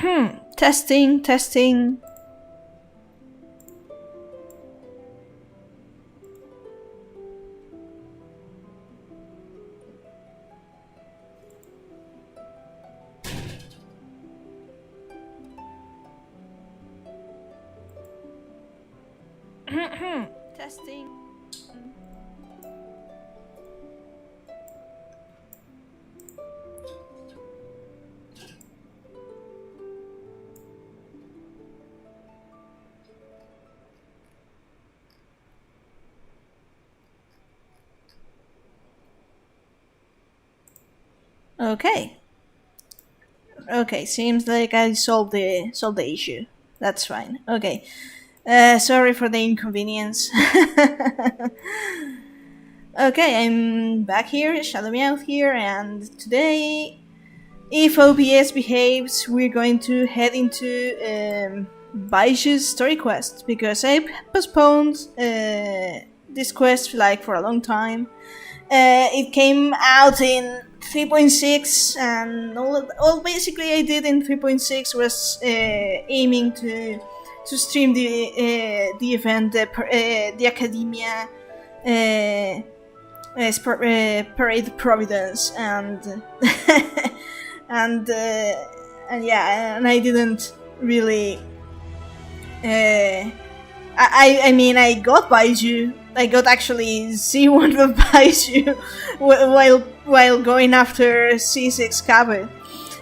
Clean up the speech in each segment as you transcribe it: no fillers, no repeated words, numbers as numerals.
Testing, testing. Testing. Okay. Okay, seems like I solved the issue. That's fine. Okay. Sorry for the inconvenience. Okay, I'm back here, Shadow Meowth here, and today, if OBS behaves, we're going to head into Baizhu's story quest because I postponed this quest like for a long time. It came out in 3.6, and all basically I did in 3.6 was aiming to stream the event, the Academia Parade Providence, and and yeah, and I didn't really. I mean, I got Baizhu. I got actually C1 of Baizhu while going after C6 Cabot,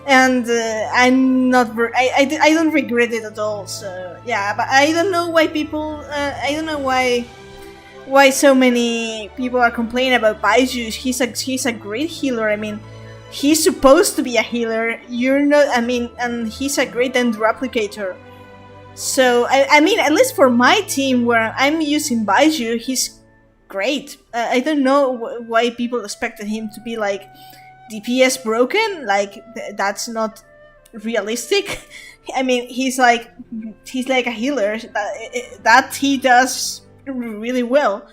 and I'm not. I don't regret it at all. So yeah, but I don't know why people. I don't know why so many people are complaining about Baizhu. He's a great healer. I mean, he's supposed to be a healer. You're not. I mean, and he's a great end replicator. So I mean, at least for my team where I'm using Baizhu, he's great. I don't know why people expected him to be like DPS broken. Like that's not realistic. I mean, he's like a healer that he does really well.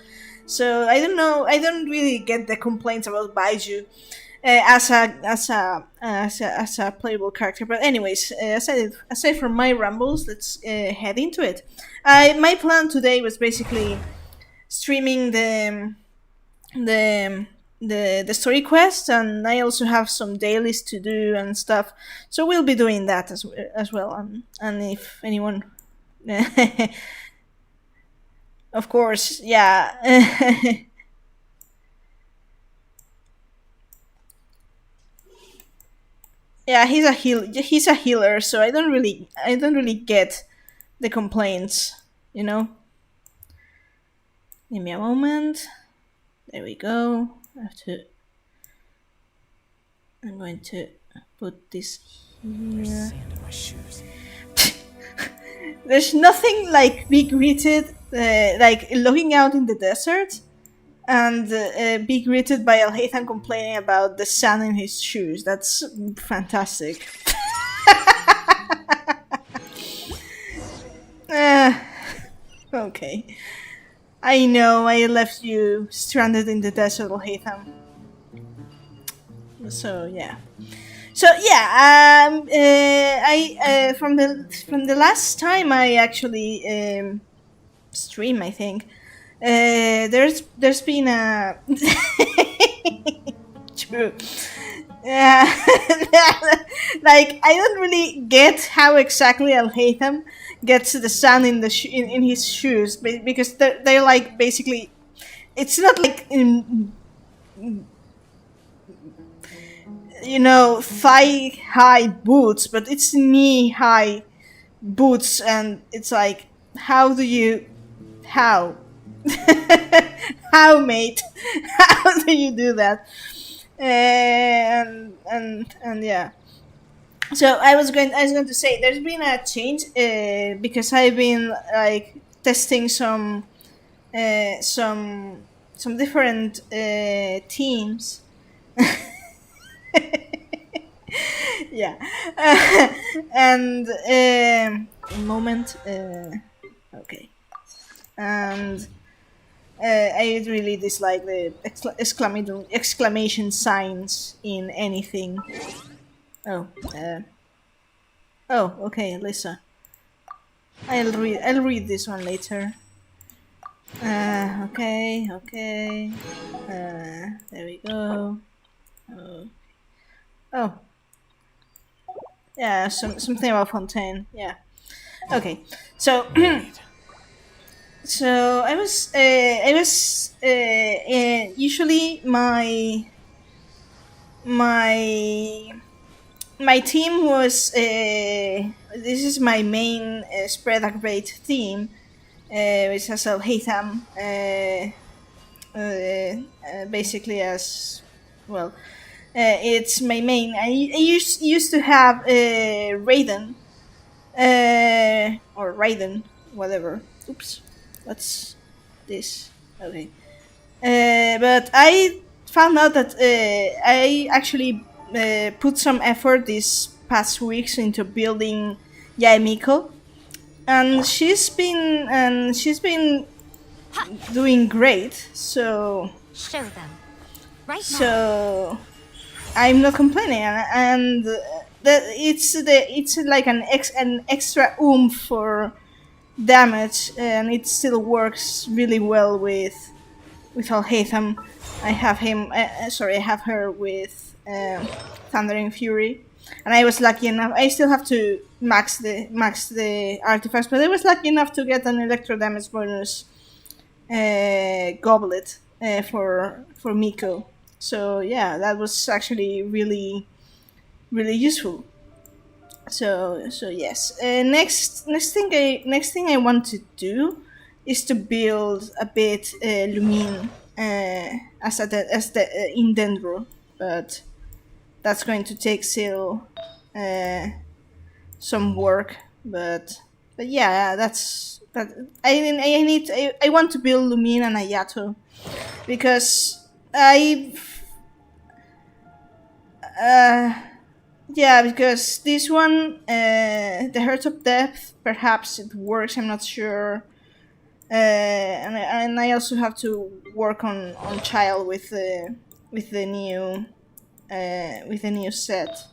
So I don't know. I don't really get the complaints about Baizhu as a playable character. But anyways, aside from my rambles, let's head into it. My plan today was basically streaming the story quest, and I also have some dailies to do and stuff. So we'll be doing that as well. And if anyone, of course, yeah. Yeah, he's a healer, so I don't really get the complaints, you know. Give me a moment. There we go. I'm going to put this here. There's nothing like be greeted, like looking out in the desert and be greeted by Alhaithan complaining about the sand in his shoes. That's fantastic. Okay. I know I left you stranded in the desert, Alhaitham. So yeah. So yeah, I from the last time I actually stream, I think there's been a true. Yeah, like I don't really get how exactly Al Haytham gets the sand in in his shoes because they're like basically, it's not like in, you know, thigh high boots, but it's knee high boots, and it's like how how mate how do you do that? And yeah, so I was going to say there's been a change because I've been like testing some different teams. Yeah. And a moment, okay. And I really dislike the exclamation signs in anything. Oh, Oh, okay, Lisa. I'll read this one later. Okay, okay. There we go. Uh, oh, yeah, something about Fontaine. Yeah. Okay. So so usually my my team was this is my main spread activate team, which has a Haytham basically as well. It's my main. I used to have Raiden or Raiden, whatever. Oops, what's this? Okay. But I found out that I actually put some effort these past weeks into building Yaemiko, and she's been doing great. Show them. Right now. So I'm not complaining, and it's like an extra oomph for damage, and it still works really well with Al Haytham. I have him. Sorry, I have her with Thundering Fury, and I was lucky enough. I still have to max the artifacts, but I was lucky enough to get an electro damage bonus goblet for Miko. So yeah, that was actually really useful. So yes. Next thing I want to do is to build a bit Lumine as the in Dendro, but that's going to take still uh, some work. But yeah, that. I want to build Lumine and Ayato because uh, yeah, because this one, the Heart of Depth, perhaps it works. I'm not sure. And I also have to work on Child with the new with the new set.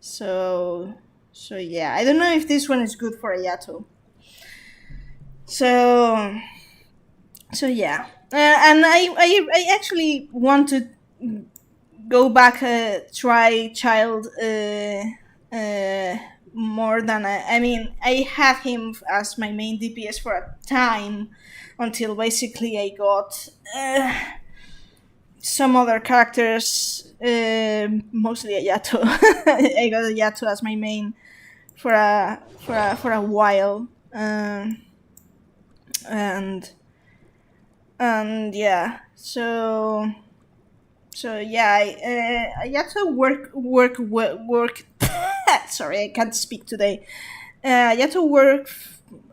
So yeah, I don't know if this one is good for Ayato. So yeah, and I actually want to go back, try Child more than I mean, I had him as my main DPS for a time until basically I got some other characters, mostly Ayato. I got Ayato as my main for a while, and yeah, so yeah, I had to work. Sorry, I can't speak today. I had to work.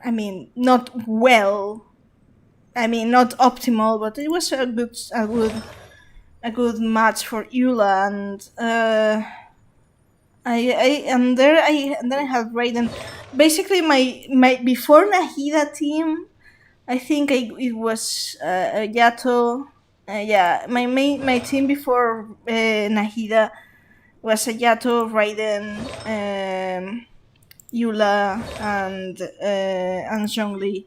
I mean, not well. I mean, not optimal, but it was a good match for Eula, and and then I have Raiden. Basically, my before Nahida team, I think it was Yato. Yeah, my team before Nahida was Yato, Raiden, Yula, and Zhongli.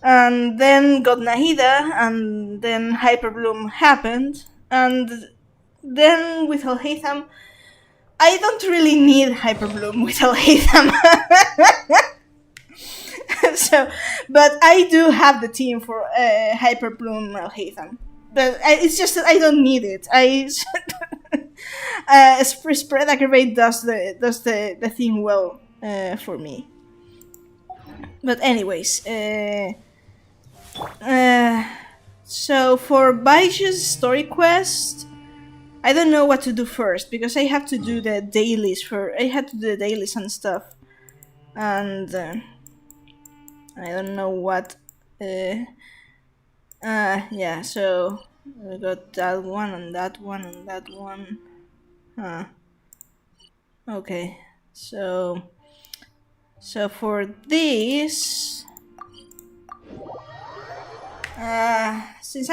And then got Nahida, and then Hyperbloom happened, and then with Alhaitham, I don't really need Hyperbloom with Alhaitham. So, but I do have the team for Hyperbloom Alhaitham. But it's just that I don't need it. Spread Aggravate does the thing well for me. But anyways, so for Baiju's story quest, I don't know what to do first because I have to do the dailies for. I had to do the dailies and stuff, and I don't know what. Yeah. So I got that one and that one and that one. Huh. Okay. So for this, since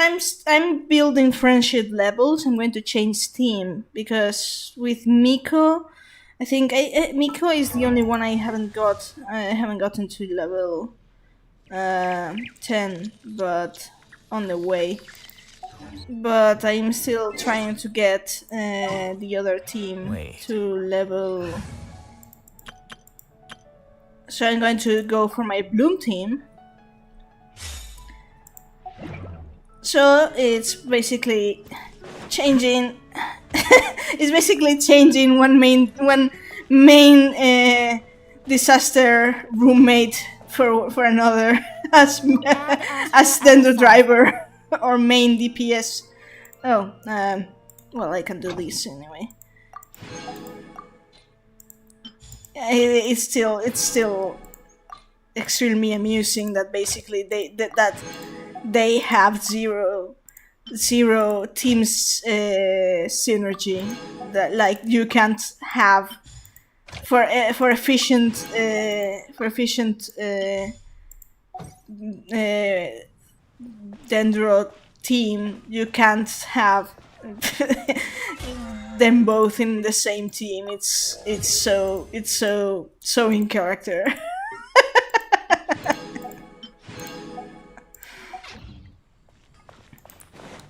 I'm building friendship levels, I'm going to change team because with Miko, I think Miko is the only one I haven't got. I haven't gotten to level 10, but on the way. But I'm still trying to get the other team to level. So I'm going to go for my Bloom team. So it's basically changing. It's basically changing one main disaster roommate for another as Dendro driver or main DPS. Oh, well, I can do this anyway. It's still extremely amusing that basically they have zero teams synergy that like you can't have for efficient Dendro team. You can't have them both in the same team. It's so in character.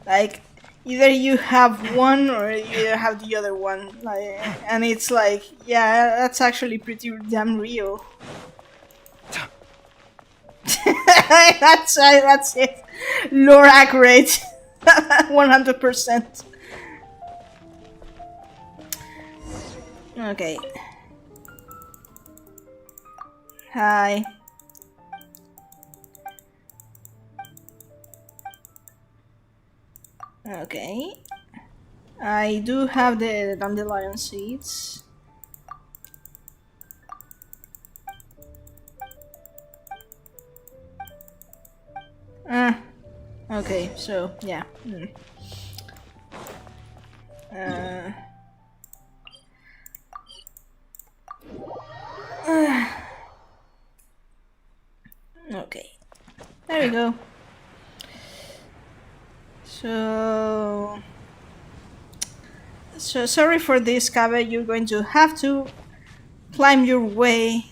Like either you have one or you have the other one, like, and it's like, yeah, that's actually pretty damn real. That's it. Lore accurate, 100%. Okay. Hi. Okay. I do have the dandelion seeds. Okay, so yeah. Okay. There we go. So sorry for this, Kabe. You're going to have to climb your way.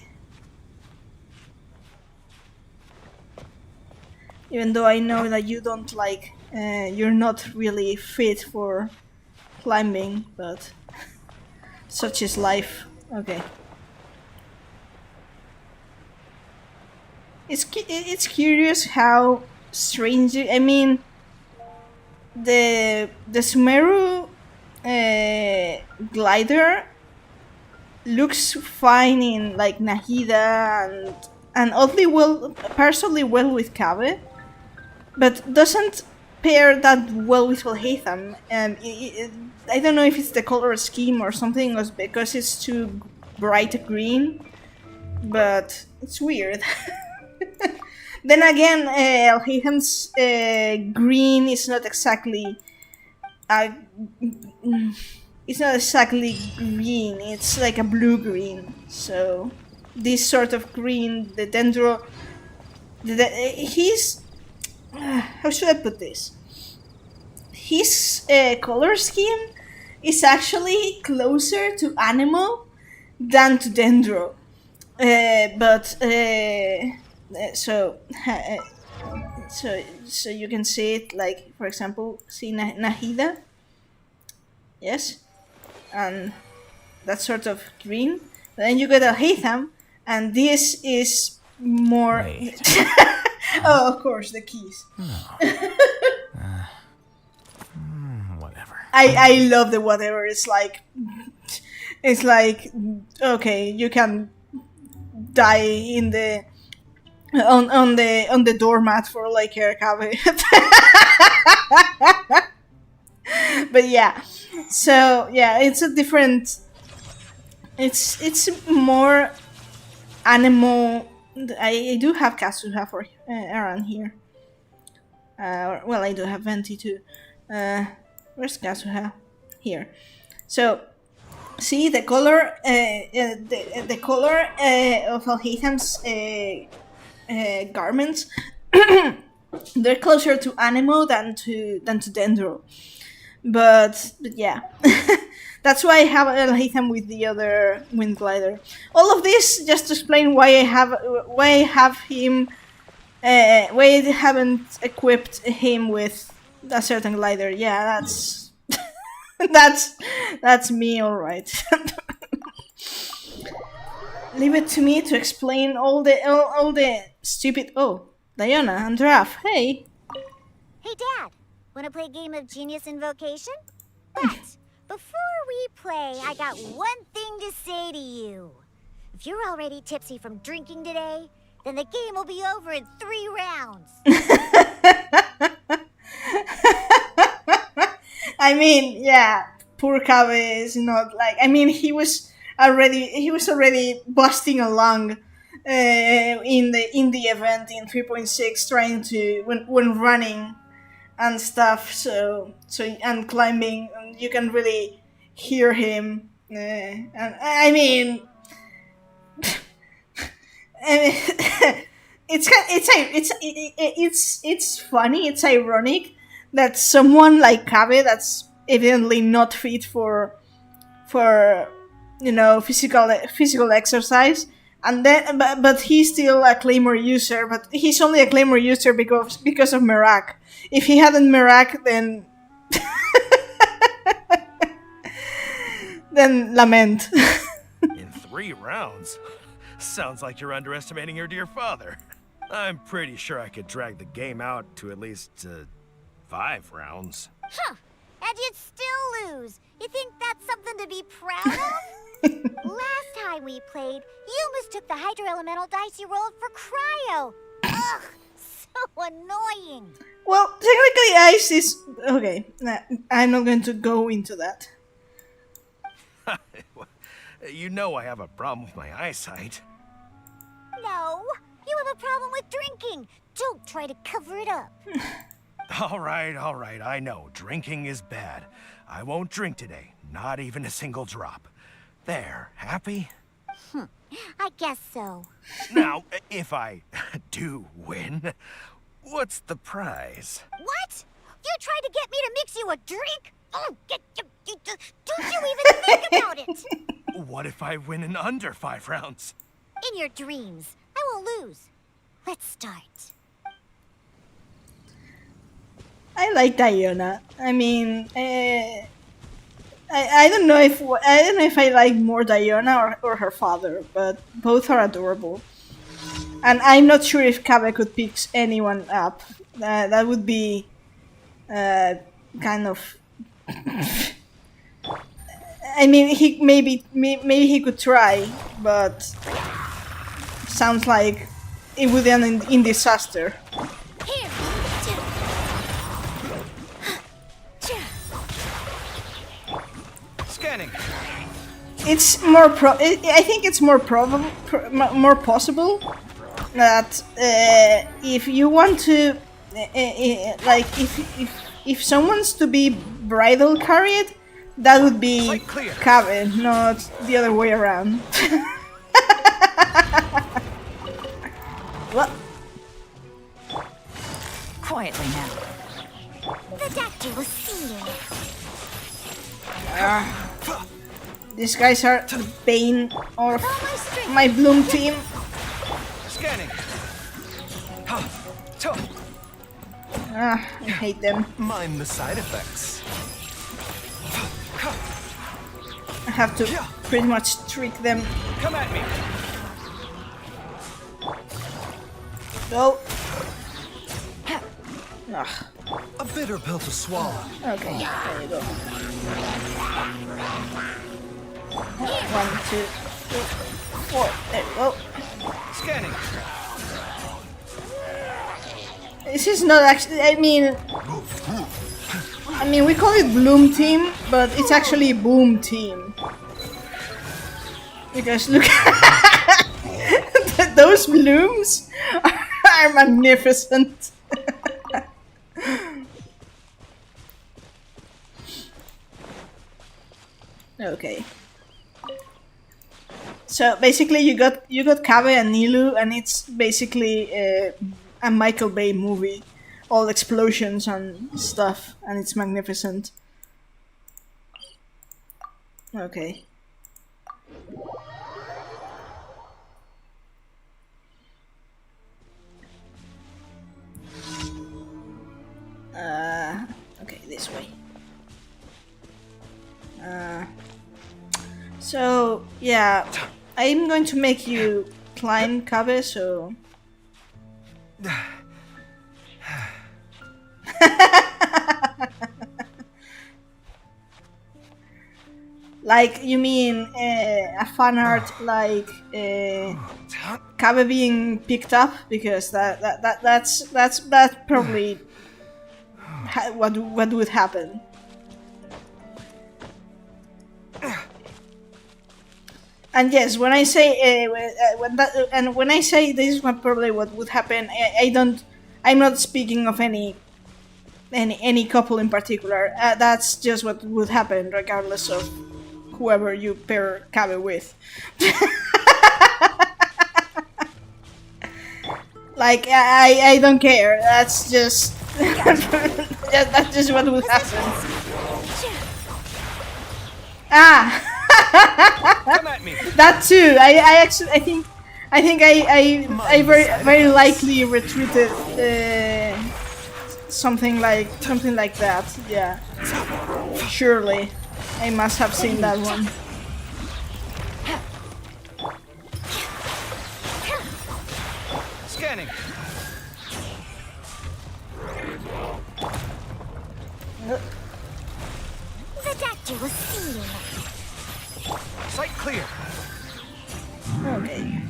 Even though I know that you don't like, you're not really fit for climbing, but such is life. Okay. It's curious how strange. I mean, the Sumeru glider looks fine in like Nahida and oddly well, partially well with Kabe, but doesn't pair that well with Valhatham. And I don't know if it's the color scheme or something, or because it's too bright green, but it's weird. Then again, Valhatham's green is not exactly it's not exactly green. It's like a blue green. So this sort of green, the Dendro, he's how should I put this? His color scheme is actually closer to Anemo than to Dendro, so you can see it, like, for example, see Nahida, yes, and that sort of green. Then you get a Hatham, and this is more. Oh, of course, the keys. Whatever. I love the whatever. It's like, okay, you can die in the on the doormat for like air cabe. But yeah, so yeah, it's a different. It's more animal. I do have Kazuha for Aran here. Well, I do have Venti too. Where's Kazuha? Here. So, see the color. The color of Alhatham's garments. They're closer to Anemo than to Dendro. But yeah, That's why I hate him with the other wind glider. All of this just to explain why I have him. Why I haven't equipped him with a certain glider. Yeah, that's that's me, all right. Leave it to me to explain all the stupid. Oh, Diana and Raph. Hey. Hey, Dad. Wanna play a game of Genius Invocation? But before we play, I got one thing to say to you. If you're already tipsy from drinking today, then the game will be over in 3 rounds. I mean, yeah, poor Cabe is not like. I mean, he was already busting along in the event in 3.6, trying to when running and stuff. So and climbing, and you can really hear him. And I mean. It's funny. It's ironic that someone like Cabe, that's evidently not fit for physical exercise, and then but he's still a Claymore user. But he's only a Claymore user because of Merak. If he hadn't Merak, then then lament. In 3 rounds? Sounds like you're underestimating your dear father. I'm pretty sure I could drag the game out to at least 5 rounds. Huh. And you'd still lose. You think that's something to be proud of? Last time we played, you mistook the Hydro Elemental dice you rolled for Cryo. Ugh, so annoying. Well, technically ice is... Okay, I'm not going to go into that. You know I have a problem with my eyesight. No, you have a problem with drinking. Don't try to cover it up. All right, I know. Drinking is bad. I won't drink today. Not even a single drop. There, happy? I guess so. Now, if I do win, what's the prize? What? You tried to get me to mix you a drink? Oh, don't you even think about it? What if I win in under 5 rounds? In your dreams. I will lose. Let's start. I like Diana. I mean, I don't know if I like more Diana or her father, but both are adorable. And I'm not sure if Cabe could pick anyone up. That would be kind of. I mean, he maybe he could try, but sounds like it would end in disaster. Here. Scanning. It's more I think it's more more possible that if you want to, like if someone's to be bridal carried, that would be Cabe, not the other way around. What? Quietly now. The doctor will see you. These guys are the bane of my Bloom team. Scanning. I hate them. Mind the side effects. I have to pretty much trick them. Come at me. Go. Ugh. A bitter pill to swallow. Okay, there you go. 1, 2, 3, 4. There you go. Scanning. This is not actually. I mean, we call it Bloom Team, but it's actually Boom Team. Because look, those blooms are magnificent. Okay. So basically, you got Cabe and Nilu, and it's basically a Michael Bay movie, all explosions and stuff, and it's magnificent. Okay. Okay, this way. So, yeah, I'm going to make you climb Kabe, so... Like, you mean a fan art like Kabe being picked up? Because that's probably what would happen. And yes, when I say when I say this is probably what would happen, I'm not speaking of any couple in particular. That's just what would happen, regardless of whoever you pair Kabe with. Like I don't care. That's just that's just what would happen. Ah. Come at me. That too. I think I very likely retweeted something like that. Yeah. Surely, I must have seen that one. Scanning. The doctor was seeing it. Sight clear. Okay.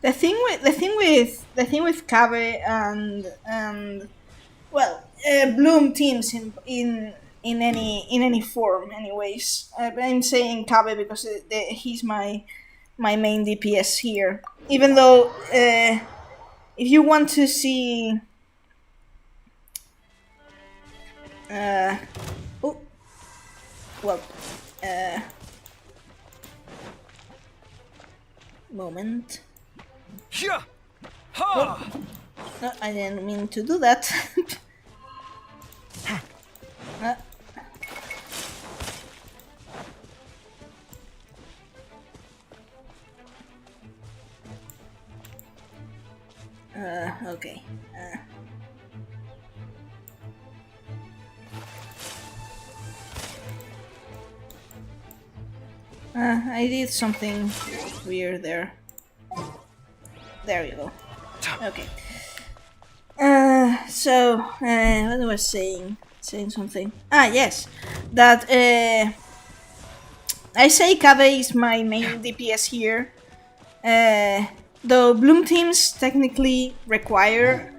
The thing with Kabe and well, Bloom teams in any form. Anyways, I'm saying Kabe because he's my main DPS here. Even though if you want to see. Moment. Yeah. Ha. No, I didn't mean to do that. Okay. I did something weird there. There you go. Okay. So, what was saying? Saying something. Ah, yes. That, I say Kabe is my main DPS here. Though Bloom teams technically require...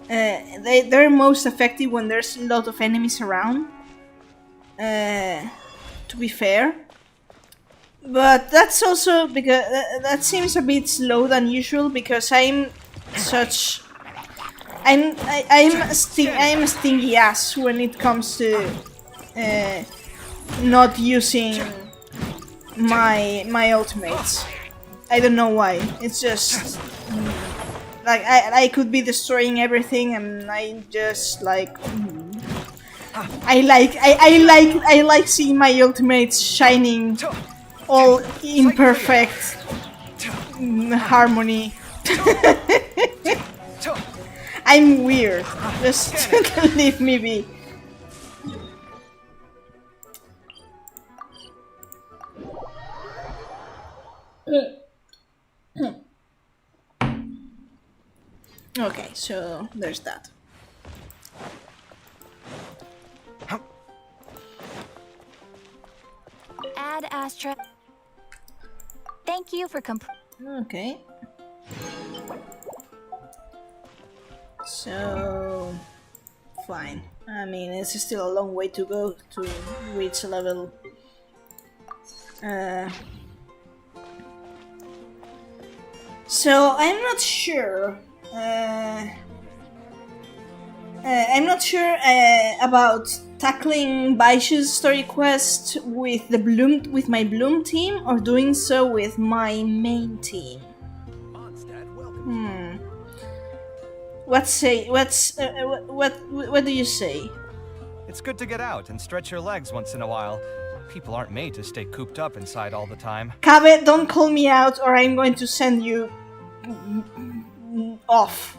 they're most effective when there's a lot of enemies around. To be fair. But that's also because that seems a bit slow than usual because I'm a stingy ass when it comes to not using my ultimates. I don't know why. It's just like I could be destroying everything and I just like I like seeing my ultimates shining all in perfect harmony. I'm weird. Just leave me be. Okay, so there's that. Add Astra. Thank you for Okay. So fine. I mean, it's still a long way to go to reach a level. So I'm not sure. I'm not sure about tackling Baizhu's story quest with my Bloom team or doing so with my main team. What do you say? It's good to get out and stretch your legs once in a while. People aren't made to stay cooped up inside all the time. Kabe, don't call me out or I'm going to send you off.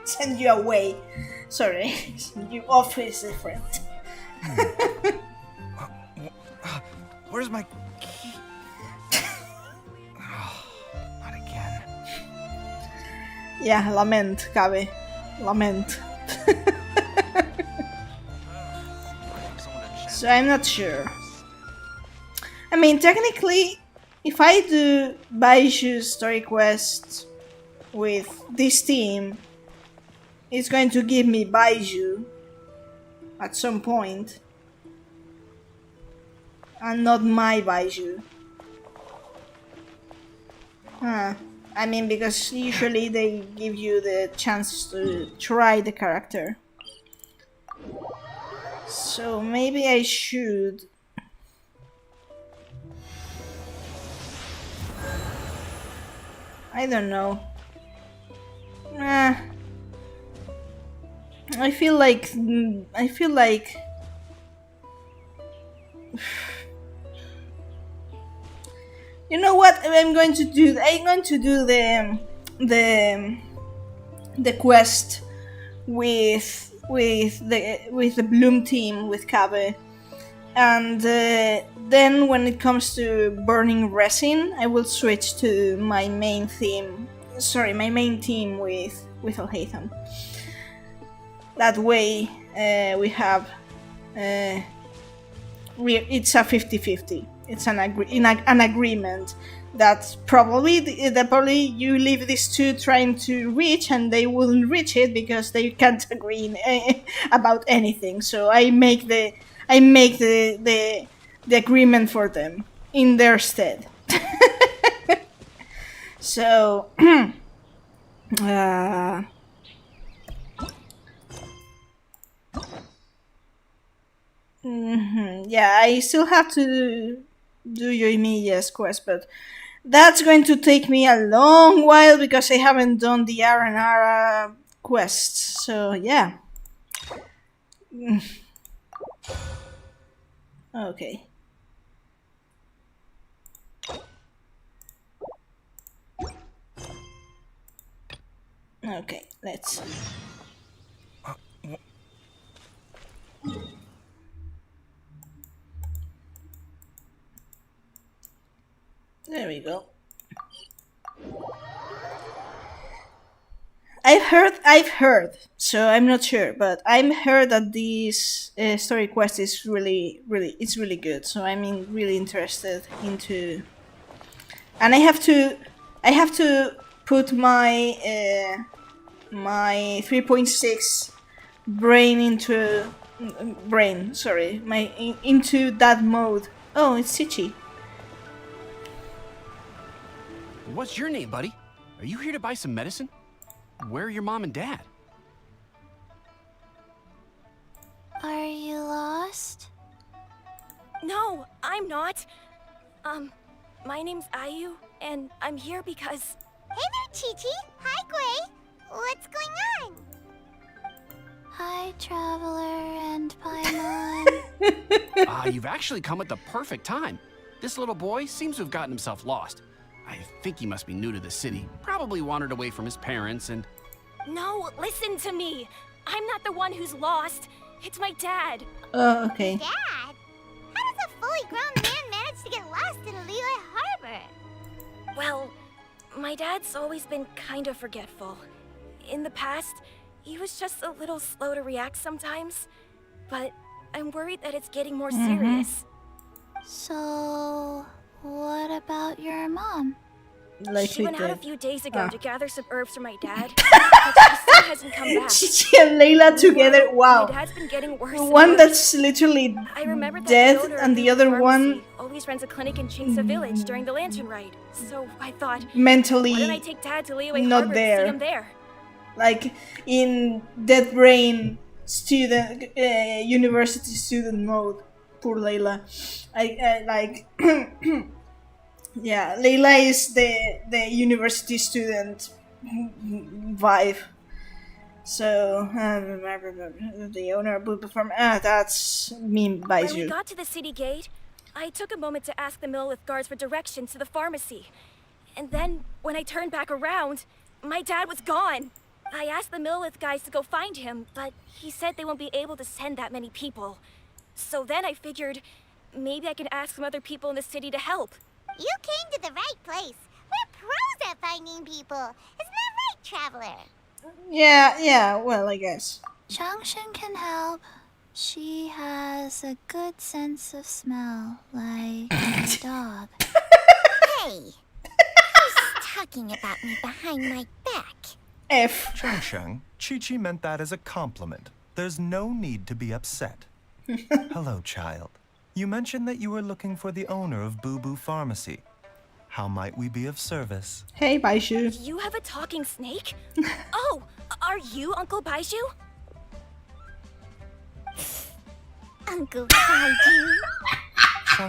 Send you away. Sorry, send you off is different. Where's my key? Not again. Yeah, lament, Kabe. Lament. So I'm not sure. I mean, technically, if I do Baizhu's story quest with this team, it's going to give me Baizhu at some point, and not my Baizhu. I mean, because usually they give you the chance to try the character. So maybe I should. I don't know. I feel like you know what I'm going to do? I'm going to do the quest with the Bloom team with Kabe, and then when it comes to burning resin, I will switch to my main theme. Sorry, my main team with Alhaitham. That way, we have it's a 50-50. It's an agreement that probably you leave these two trying to reach, and they wouldn't reach it because they can't agree about anything. So I make the agreement for them in their stead. So yeah, I still have to do Yoimiya's quest, but that's going to take me a long while because I haven't done the Aranara quests. So yeah. Okay. Okay, let's. There we go. I've heard, so I'm not sure, but I've heard that this story quest is really good. So I'm really interested into, and I have to put my my 3.6 into that mode. Oh, it's Sichi. What's your name, buddy? Are you here to buy some medicine? Where are your mom and dad? Are you lost? No, I'm not. My name's Ayu, and I'm here because... Hey there, Chi-Chi. Hi, Gray. What's going on? Hi, Traveler and Paimon. You've actually come at the perfect time. This little boy seems to have gotten himself lost. I think he must be new to the city. Probably wandered away from his parents and... No, listen to me. I'm not the one who's lost. It's my dad. Oh, okay. Dad? How does a fully grown man manage to get lost in Liyue Harbor? Well, my dad's always been kind of forgetful. In the past, he was just a little slow to react sometimes. But I'm worried that it's getting more serious. So, what about your mom? Like she went out a few days ago Ah. to gather some herbs for my dad, but she still hasn't come back. Chichi and Layla together. Wow. My dad's been getting worse. and One worse. that's literally I remember that dead, the owner and of the other pharmacy one always runs a clinic in Chingsa Village during the Lantern Ride. So I thought, why don't I mentally take Dad to Liyue not Harbor there. to see him there? like in dead brain student university student mode. Poor Layla. I like yeah, Layla is the university student vibe, So, the owner of Booba Farm. That's me, When we Baizhu. got to the city gate, I took a moment to ask the Millith guards for directions to the pharmacy. And then, when I turned back around, my dad was gone. I asked the Millith guys to go find him, but he said they won't be able to send that many people. So then I figured maybe I can ask some other people in the city to help. You came to the right place. We're pros at finding people. Isn't that right, Traveler? Yeah, well, I guess. Genshin can help. She has a good sense of smell, like a dog. Hey, who's talking about me behind my back? F. Cheng, Chi-Chi meant that as a compliment. There's no need to be upset. Hello, child. You mentioned that you were looking for the owner of Boo Boo Pharmacy. How might we be of service? Hey, Baizhu. You have a talking snake? Oh, are you Uncle Baizhu? Uncle Baizhu.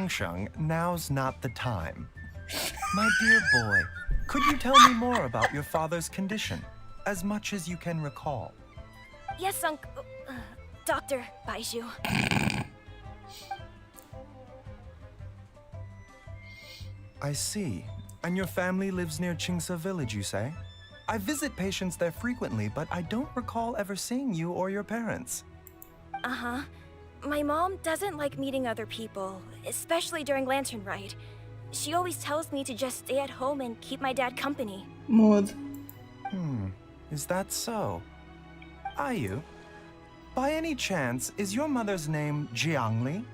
Sheng, now's not the time. My dear boy, could you tell me more about your father's condition? As much as you can recall. Yes, Dr. Baizhu. I see. And your family lives near Qingse village, you say? I visit patients there frequently, but I don't recall ever seeing you or your parents. Uh-huh. My mom doesn't like meeting other people, especially during Lantern Rite. She always tells me to just stay at home and keep my dad company. Mood. Is that so? Ayu, by any chance, is your mother's name Jiangli?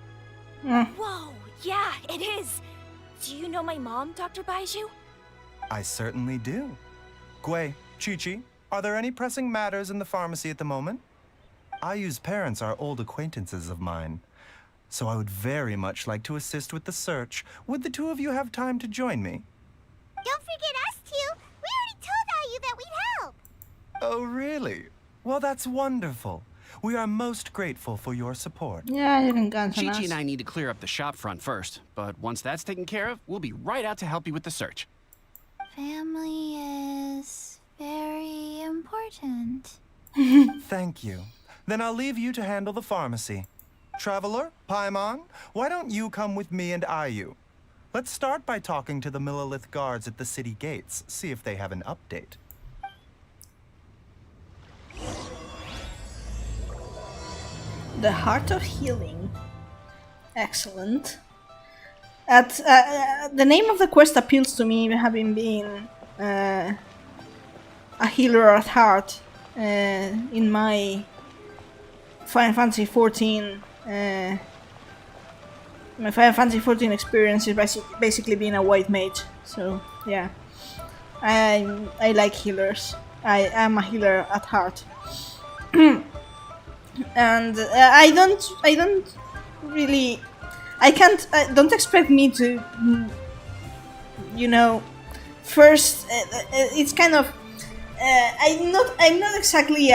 Whoa, yeah, it is. Do you know my mom, Dr. Baizhu? I certainly do. Gui, Chi-Chi, are there any pressing matters in the pharmacy at the moment? Ayu's parents are old acquaintances of mine, so I would very much like to assist with the search. Would the two of you have time to join me? Don't forget us two. We already told Ayu that we'd help. Oh, really? Well, that's wonderful. We are most grateful for your support. Yeah, you can cancel Chi-Chi us. and I need to clear up the shop front first, but once that's taken care of, we'll be right out to help you with the search. Family is very important. Thank you. Then I'll leave you to handle the pharmacy. Traveler, Paimon, why don't you come with me and Ayu? Let's start by talking to the Millilith guards at the city gates, see if they have an update. The Heart of Healing. Excellent. At the name of the quest appeals to me, having been a healer at heart in my Final Fantasy XIV. My Final Fantasy XIV experience is basically being a white mage. So yeah, I like healers. I am a healer at heart. And I don't really, don't expect me to, you know, first, it's kind of, I'm not exactly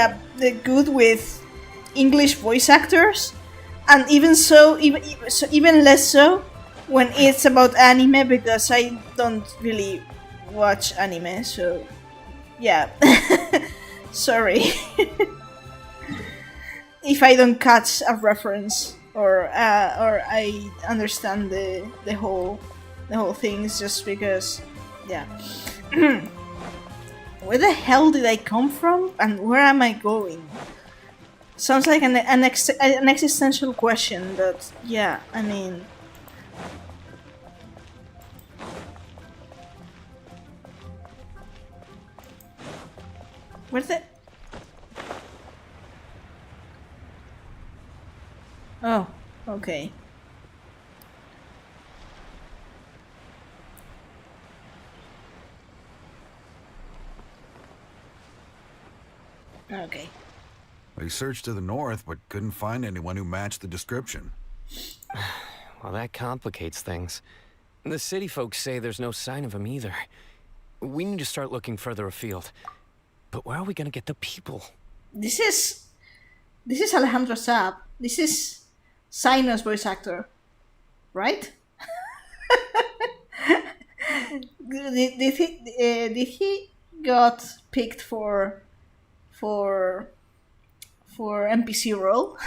good with English voice actors, and even less so when it's about anime, because I don't really watch anime, so yeah, sorry. If I don't catch a reference or I understand the whole thing, it's just because, yeah. Where the hell did I come from and where am I going? Sounds like an existential question, but yeah, I mean. Where's the... Oh, okay. Okay. We searched to the north, but couldn't find anyone who matched the description. Well, that complicates things. The city folks say there's no sign of him either. We need to start looking further afield. But where are we gonna get the people? This is Alejandro Saab. This is Sinus voice actor, right? Did he got picked for for NPC role.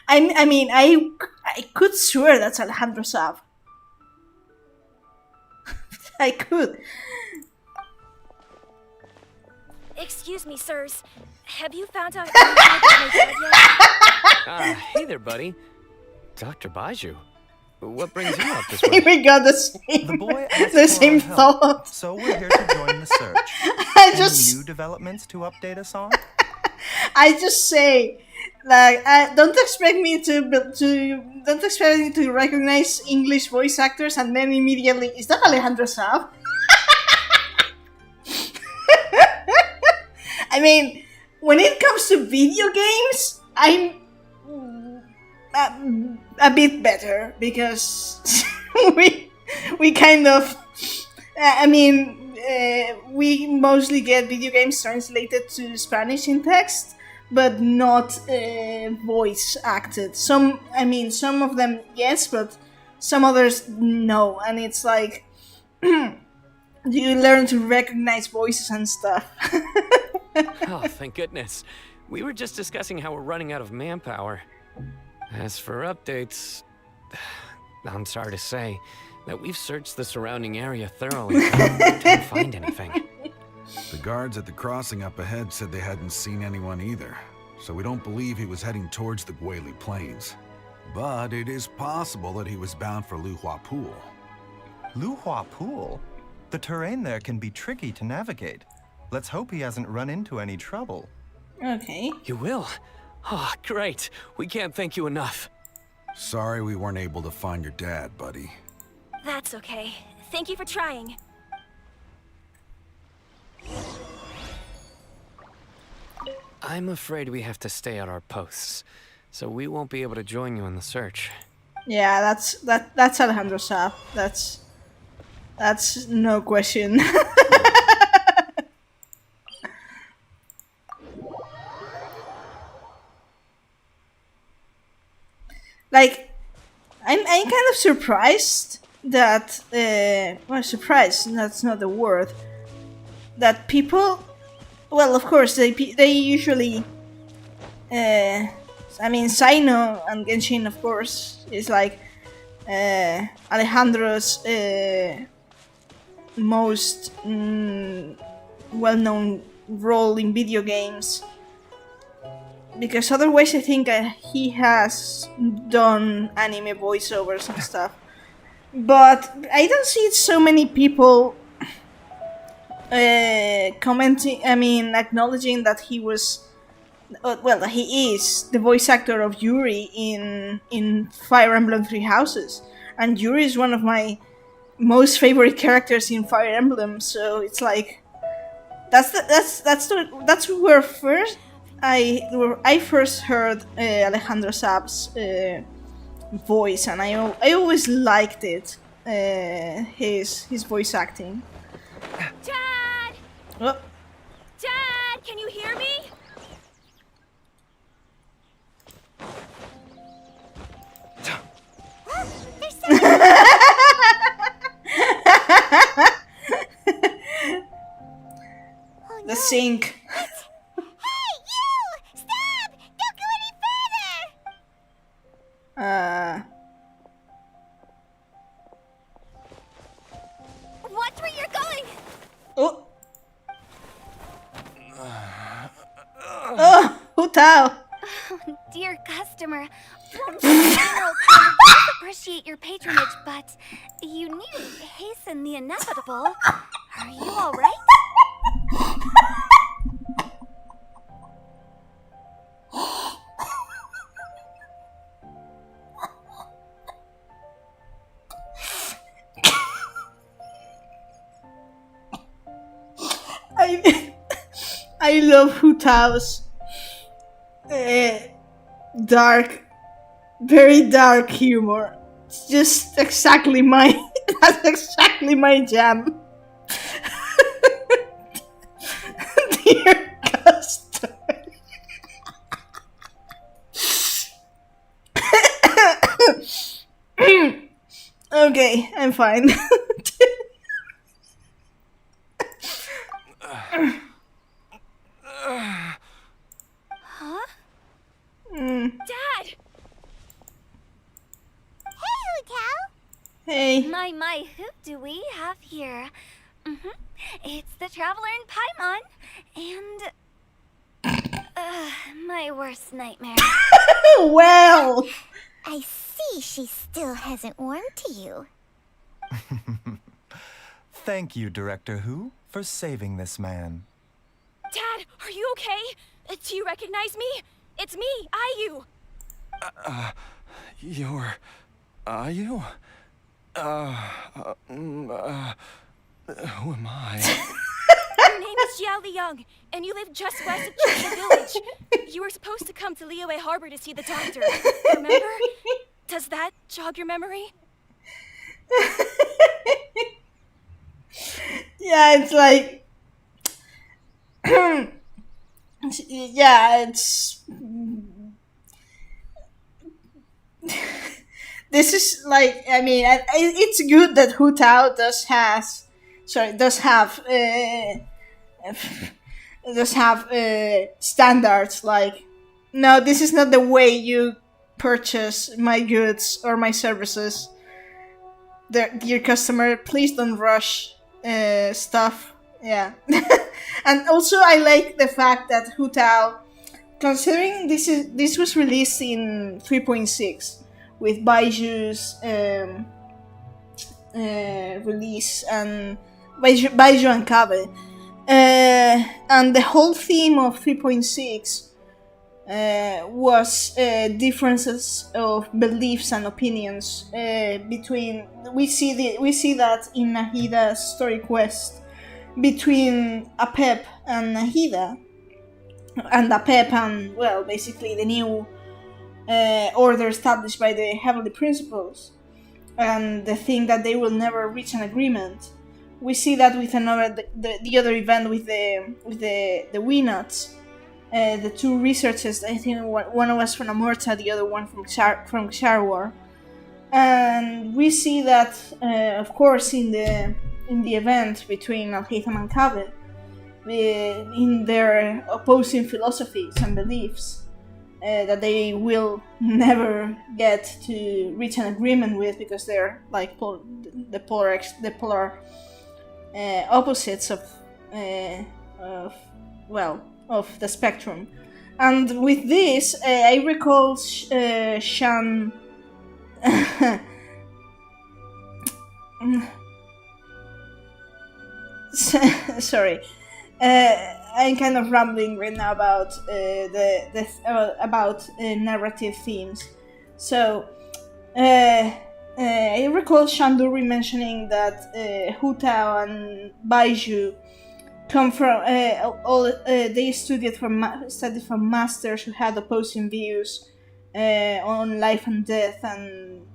I mean, I could swear that's Alejandro Saab. I could. Excuse me, sirs. Have you found out anything about my dad yet? Hey there, buddy. Dr. Baizhu. What brings you out this way? We got the same, The boy asked the for same our help, thought. so we're here to join the search. I Any just, new developments to update us on? I just say, like, don't expect me don't expect me to recognize English voice actors and then immediately, is that Alejandro Saab? I mean, when it comes to video games, I'm a bit better because we kind of, we mostly get video games translated to Spanish in text, but not voice acted. Some of them yes, but some others no, and it's like you learn to recognize voices and stuff. Oh, thank goodness. We were just discussing how we're running out of manpower. As for updates, I'm sorry to say that we've searched the surrounding area thoroughly, but didn't find anything. The guards at the crossing up ahead said they hadn't seen anyone either, so we don't believe he was heading towards the Guili Plains. But it is possible that he was bound for Luhua Pool. Luhua Pool? The terrain there can be tricky to navigate. Let's hope he hasn't run into any trouble. Okay. You will? Oh, great. We can't thank you enough. Sorry we weren't able to find your dad, buddy. That's okay. Thank you for trying. I'm afraid we have to stay at our posts, so we won't be able to join you in the search. Yeah, that's Alejandro Saab. That's no question. Like, I'm kind of surprised that well, surprised, that's not the word, that people, well, of course they usually Saino and Genshin, of course, is like Alejandro's most well-known role in video games, because otherwise I think he has done anime voiceovers and stuff, but I don't see so many people commenting, acknowledging that he was, well, he is the voice actor of Yuri in Fire Emblem Three Houses, and Yuri is one of my most favorite characters in Fire Emblem. So it's like that's where first I first heard Alejandro Saab's voice, and I always liked it, his voice acting. Dad! Oh. Dad, can you hear me? The sink. Hey, you! Stop! Don't go any further! Watch where you're going! Oh. Oh, Hutao. Oh, dear customer. I appreciate your patronage, but you need to hasten the inevitable. Are you all right? I love Hutao's dark, very dark humor. It's just exactly that's exactly my jam. Dear customer. Okay, I'm fine. Huh? do we have here? It's the Traveler in Paimon, and my worst nightmare. Well, I see she still hasn't warmed to you. Thank you, Director Who, for saving this man. Dad, are you okay? Do you recognize me? It's me, Ayu. You're... Ayu? Who am I? Your name is Jia Liang, and you live just west of China Village. You were supposed to come to Liyue Harbor to see the doctor. Remember? Does that jog your memory? yeah, it's like, yeah, it's. This is like, I mean, it's good that Hu Tao does have standards. Like, no, this is not the way you purchase my goods or my services. Dear customer, please don't rush stuff. Yeah. And also I like the fact that Hu Tao, considering this was released in 3.6 with Baiju's release and Baizhu and Kabe, and the whole theme of 3.6 was differences of beliefs and opinions between. We see that in Nahida's story quest between Apep and Nahida, and Apep and, well, basically the new order established by the Heavenly Principles, and the thing that they will never reach an agreement. We see that with the other event with the Weenots. The two researchers, I think one was from Amurta, the other one from Sharwar, and we see that, of course, in the event between Al-Haytham and Kabe, in their opposing philosophies and beliefs, that they will never get to reach an agreement with, because they're like the polar opposites of the spectrum. And with this, I recall Shan. Sorry, I'm kind of rambling right now about narrative themes. So I recall Shanduri mentioning that Hu Tao and Baizhu come from they studied from masters who had opposing views on life and death, and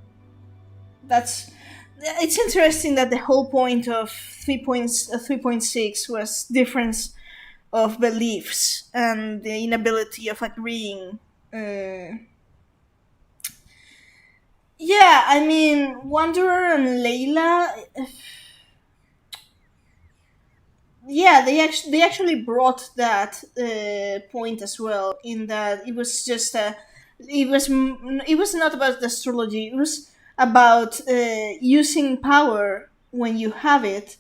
it's interesting that the whole point of 3.6 was difference of beliefs and the inability of agreeing. Yeah, I mean, Wanderer and Layla. Yeah, they actually brought that point as well. In that it was just it was not about the astrology. It was about using power when you have it,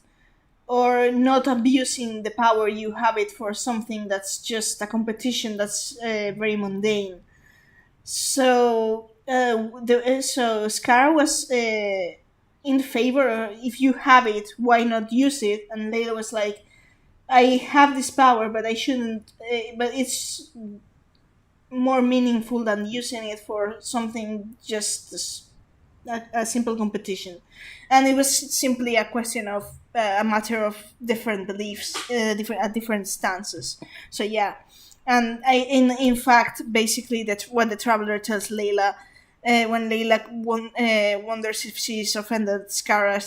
or not abusing the power you have it for something that's just a competition that's very mundane. So so Scar was in favor. If you have it, why not use it? And Layla was like, I have this power, but I shouldn't. But it's more meaningful than using it for something just a simple competition. And it was simply a question of a matter of different beliefs, different stances. So yeah, and in fact, basically that's what the traveler tells Layla when Layla wonders if she's offended Skara.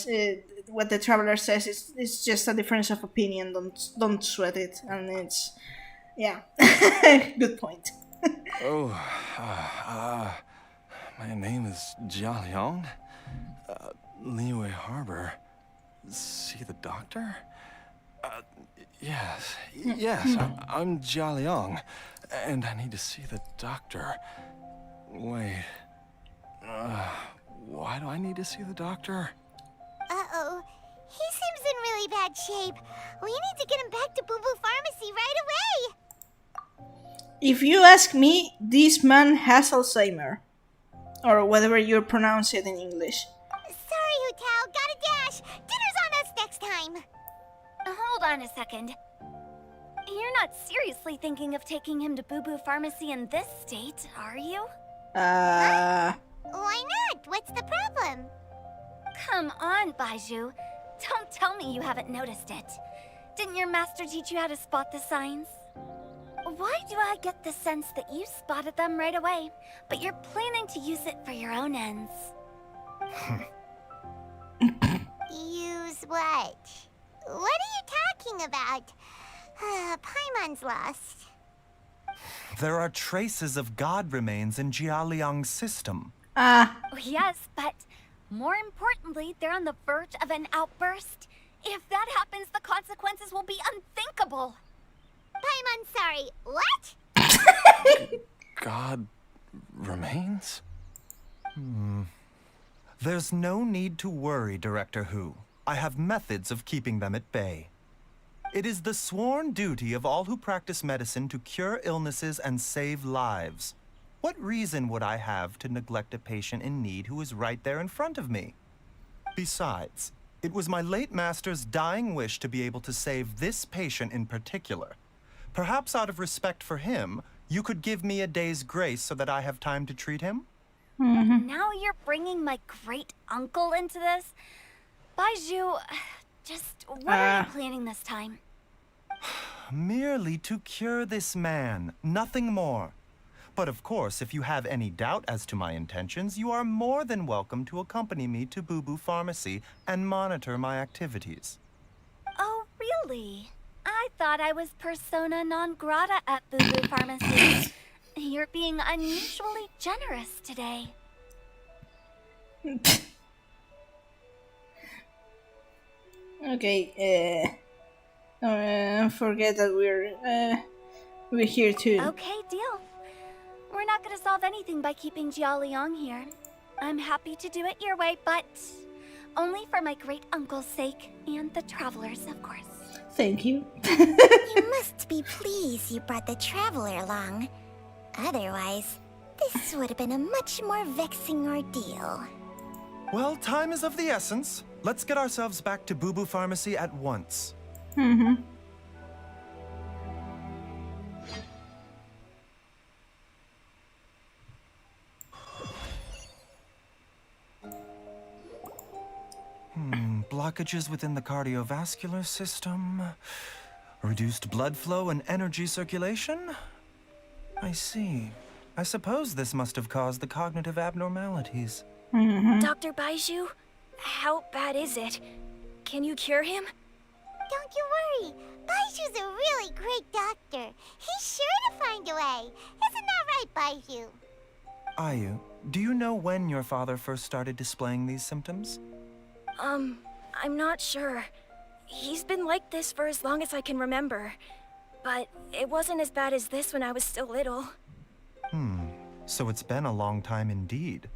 What the traveler says is, it's just a difference of opinion. Don't sweat it, and it's good point. My name is Jia Liang. Liyue Harbor. See the doctor? Yes, I'm Jia Liang, and I need to see the doctor. Wait, why do I need to see the doctor? Uh-oh. bad shape. We need to get him back to Boo Boo Pharmacy right away. If you ask me, this man has Alzheimer. Or whatever you pronounce it in English. Sorry, Hutao. Gotta dash. Dinner's on us next time. Hold on a second. You're not seriously thinking of taking him to Boo Boo Pharmacy in this state, are you? Why not? What's the problem? Come on, Baizhu. Don't tell me you haven't noticed it. Didn't your master teach you how to spot the signs? Why do I get the sense that you spotted them right away, but you're planning to use it for your own ends? Use what? What are you talking about? Paimon's lost. There are traces of god remains in Jialiang's system. Oh, yes, but more importantly, they're on the verge of an outburst. If that happens, the consequences will be unthinkable. Paimon, sorry. What? God remains? There's no need to worry, Director Hu. I have methods of keeping them at bay. It is the sworn duty of all who practice medicine to cure illnesses and save lives. What reason would I have to neglect a patient in need who is right there in front of me? Besides, it was my late master's dying wish to be able to save this patient in particular. Perhaps out of respect for him, you could give me a day's grace so that I have time to treat him? Now you're bringing my great-uncle into this? Baizhu, just what are you planning this time? Merely to cure this man, nothing more. But of course, if you have any doubt as to my intentions, you are more than welcome to accompany me to Boo Boo Pharmacy and monitor my activities. Oh, really? I thought I was persona non grata at Boo Boo Pharmacy. You're being unusually generous today. Okay, forget that we're here too. Okay, deal. We're not gonna solve anything by keeping Jialiang here. I'm happy to do it your way, but only for my great-uncle's sake and the travelers, of course. Thank you. You must be pleased you brought the traveler along. Otherwise, this would have been a much more vexing ordeal. Well, time is of the essence. Let's get ourselves back to Boo Boo Pharmacy at once. Blockages within the cardiovascular system, reduced blood flow and energy circulation? I see. I suppose this must have caused the cognitive abnormalities. Dr. Baizhu, how bad is it? Can you cure him? Don't you worry. Baiju's a really great doctor. He's sure to find a way. Isn't that right, Baizhu? Ayu, do you know when your father first started displaying these symptoms? I'm not sure. He's been like this for as long as I can remember. But it wasn't as bad as this when I was still little. So it's been a long time indeed.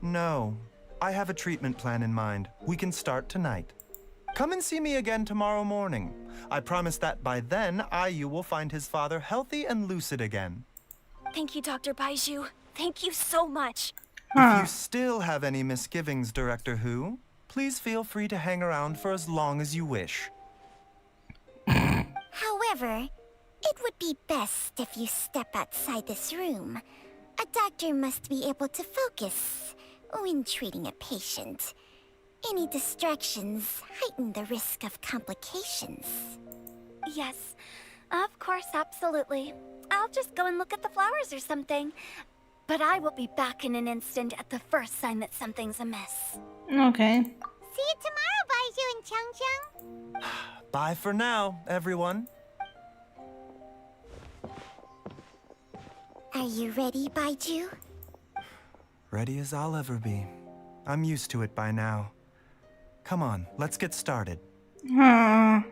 No, I have a treatment plan in mind. We can start tonight. Come and see me again tomorrow morning. I promise that by then, Ayu will find his father healthy and lucid again. Thank you, Dr. Baizhu. Thank you so much. If you still have any misgivings, Director Hu, please feel free to hang around for as long as you wish. However, it would be best if you step outside this room. A doctor must be able to focus when treating a patient. Any distractions heighten the risk of complications. Yes, of course, absolutely. I'll just go and look at the flowers or something. But I will be back in an instant at the first sign that something's amiss. Okay. See you tomorrow, Baizhu and Changcheng. Bye for now, everyone. Are you ready, Baizhu? Ready as I'll ever be. I'm used to it by now. Come on, let's get started. That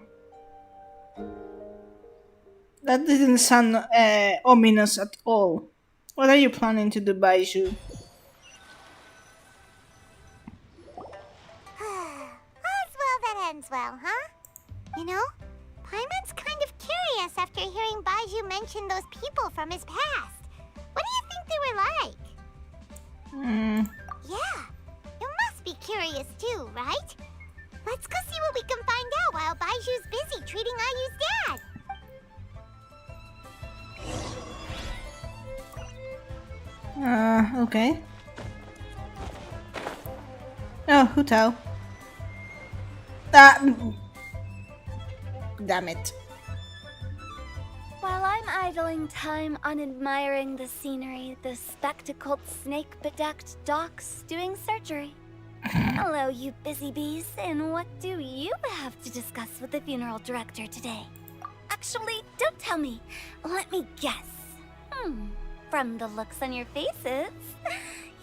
didn't sound ominous at all. What are you planning to do, Baizhu? All's well that ends well, huh? You know, Paimon's kind of curious after hearing Baizhu mention those people from his past. What do you think they were like? Yeah, you must be curious too, right? Let's go see what we can find out while Baizhu's busy treating Ayu's dad. Okay. Oh, Hutao. Damn it. While I'm idling time on admiring the scenery, the spectacled snake-bedecked docs doing surgery. Hello, you busy bees, and what do you have to discuss with the funeral director today? Actually, don't tell me. Let me guess. From the looks on your faces,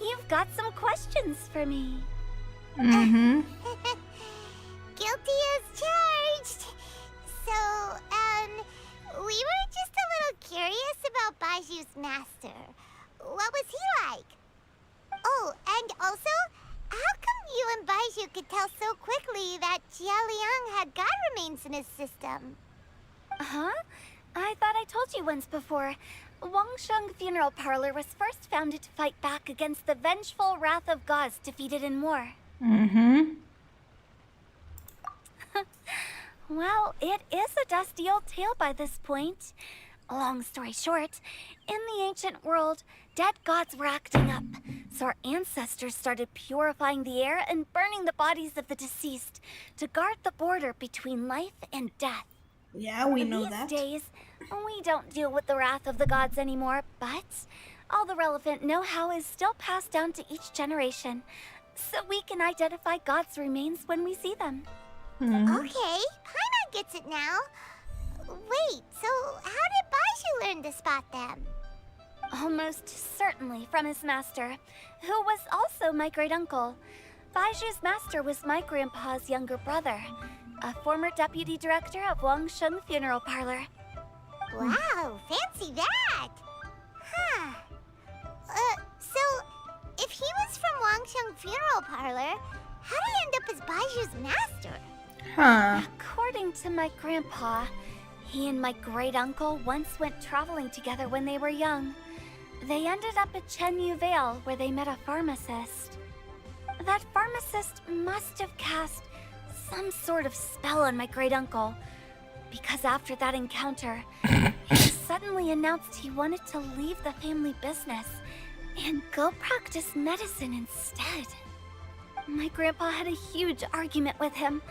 you've got some questions for me. Guilty as charged. So, we were just a little curious about Baizhu's master. What was he like? Oh, and also, how come you and Baizhu could tell so quickly that Jia Liang had god remains in his system? Huh? I thought I told you once before. Wangsheng Funeral Parlor was first founded to fight back against the vengeful wrath of gods defeated in war. Well, it is a dusty old tale by this point. Long story short, in the ancient world, dead gods were acting up, so our ancestors started purifying the air and burning the bodies of the deceased to guard the border between life and death. Yeah, we know that. These days, we don't deal with the wrath of the gods anymore, but all the relevant know-how is still passed down to each generation, so we can identify gods' remains when we see them. Okay, Paimon gets it now. Wait, so how did Baizhu learn to spot them? Almost certainly from his master, who was also my great-uncle. Baizhu's master was my grandpa's younger brother, a former deputy director of Wangsheng Funeral Parlor. Wow, fancy that! Huh. So, if he was from Wangsheng Funeral Parlor, how did he end up as Baizhu's master? According to my grandpa, he and my great-uncle once went traveling together when they were young. They ended up at Chenyu Vale, where they met a pharmacist. That pharmacist must have cast some sort of spell on my great-uncle, because after that encounter, he suddenly announced he wanted to leave the family business and go practice medicine instead. My grandpa had a huge argument with him,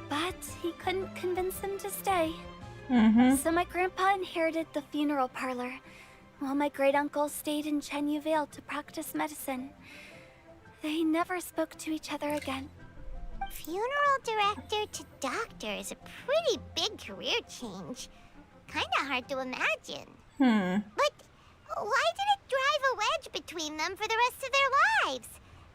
but he couldn't convince him to stay. So my grandpa inherited the funeral parlor, while my great-uncle stayed in Chenyu Vale to practice medicine. They never spoke to each other again. Funeral director to doctor is a pretty big career change. Kinda hard to imagine. But why did it drive a wedge between them for the rest of their lives?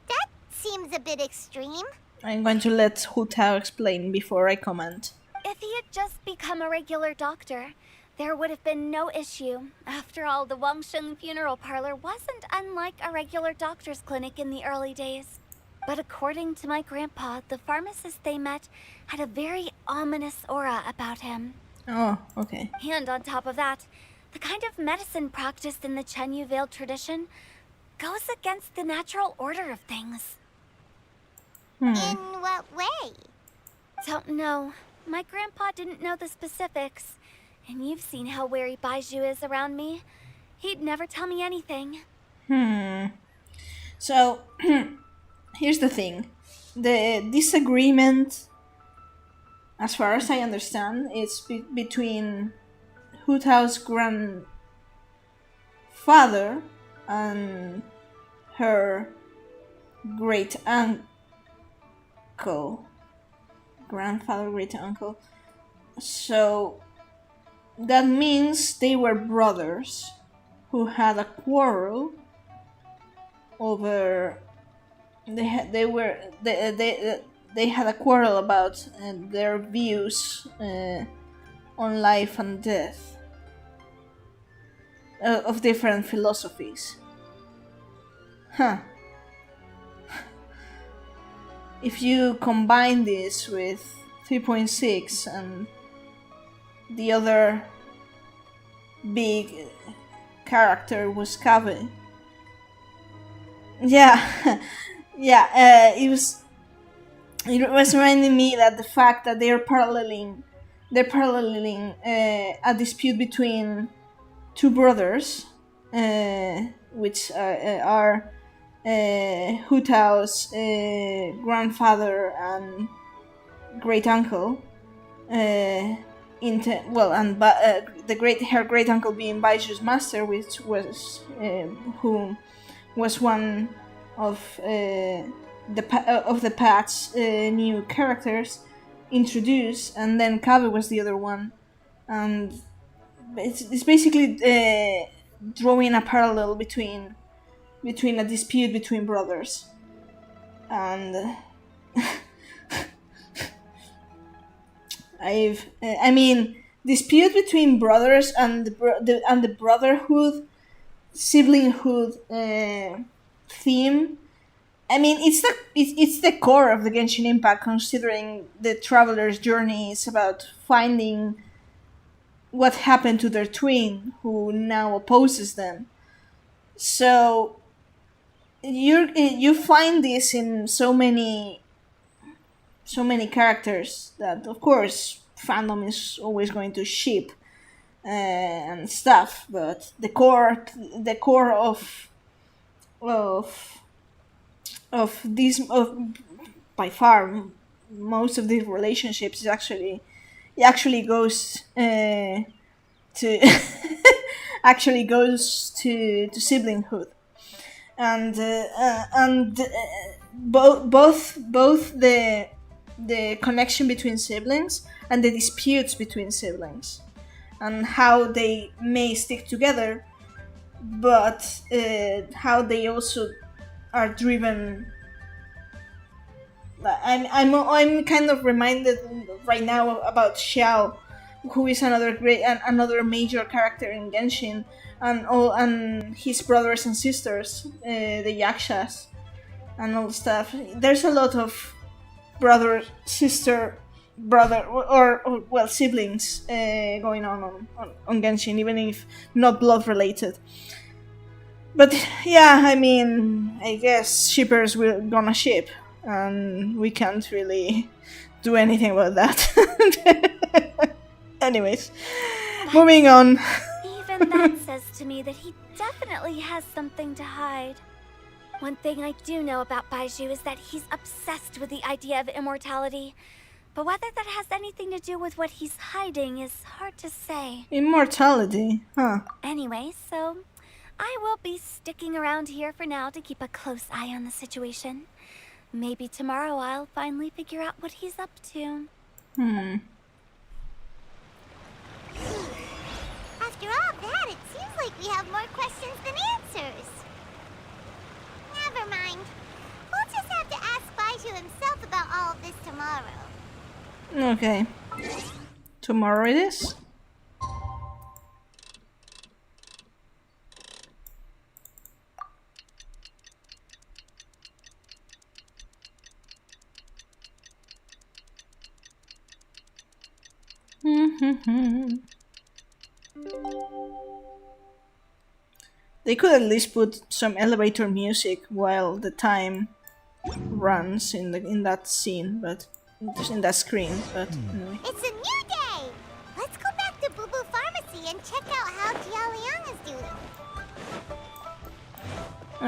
That seems a bit extreme. I'm going to let Hutao explain before I comment. If he had just become a regular doctor, there would have been no issue. After all, the Wangsheng Funeral Parlor wasn't unlike a regular doctor's clinic in the early days. But according to my grandpa, the pharmacist they met had a very ominous aura about him. Oh, okay. And on top of that, the kind of medicine practiced in the Chenyu Vale tradition goes against the natural order of things. In what way? Don't know. My grandpa didn't know the specifics. And you've seen how wary Baizhu is around me. He'd never tell me anything. So, here's the thing. The disagreement, as far as I understand, is between Hutao's grandfather and her great-uncle. Grandfather, great-uncle. So, that means they were brothers who had a quarrel over... They had a quarrel about their views on life and death of different philosophies. If you combine this with 3.6, and the other big character was Kave. Yeah, yeah. It was reminding me that the fact that they're paralleling a dispute between two brothers, which are Hu Tao's grandfather and great uncle. Her great uncle being Baizhu's master, which was who was one of the path's new characters introduced, and then Kave was the other one, and it's basically drawing a parallel between a dispute between brothers, and dispute between brothers and the brotherhood, siblinghood theme. I mean, it's the core of the Genshin Impact, considering the traveler's journey is about finding what happened to their twin, who now opposes them. So you find this in so many characters that, of course, fandom is always going to ship and stuff, but the core of these, by far most of these relationships is actually goes to to siblinghood, and both the connection between siblings and the disputes between siblings, and how they may stick together, but how they also are driven. I'm kind of reminded right now about Xiao, who is another major character in Genshin, and his brothers and sisters, the Yakshas, and all stuff. There's a lot of brother or siblings going on Genshin, even if not blood related. But yeah, I mean, I guess shippers will gonna ship, and we can't really do anything about that. Anyways, moving on. Even that says to me that he definitely has something to hide. One thing I do know about Baizhu is that he's obsessed with the idea of immortality. But whether that has anything to do with what he's hiding is hard to say. Immortality, huh? Anyway, so I will be sticking around here for now to keep a close eye on the situation. Maybe tomorrow I'll finally figure out what he's up to. After all that, it seems like we have more questions than answers. Never mind. We'll just have to ask Baizhu himself about all of this tomorrow. Okay. Tomorrow it is? They could at least put some elevator music while the time runs in that scene, but in that screen. But anyway. It's a new day. Let's go back to Boo Boo Pharmacy and check out how Jiao is doing.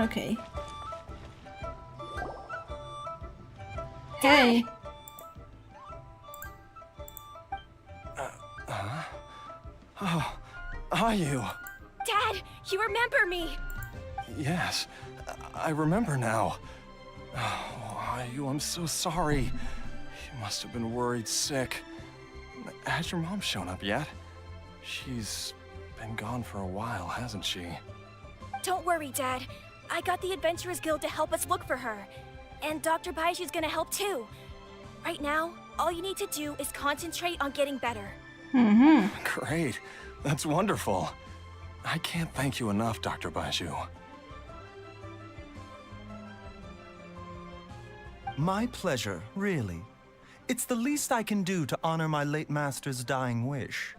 Okay. Hey. Oh, are you? Dad, you remember me! Yes, I remember now. Oh, I'm so sorry. You must have been worried sick. Has your mom shown up yet? She's been gone for a while, hasn't she? Don't worry, Dad. I got the Adventurers Guild to help us look for her. And Dr. Baizhu's gonna help too. Right now, all you need to do is concentrate on getting better. Great. That's wonderful. I can't thank you enough, Dr. Baizhu. My pleasure, really. It's the least I can do to honor my late master's dying wish.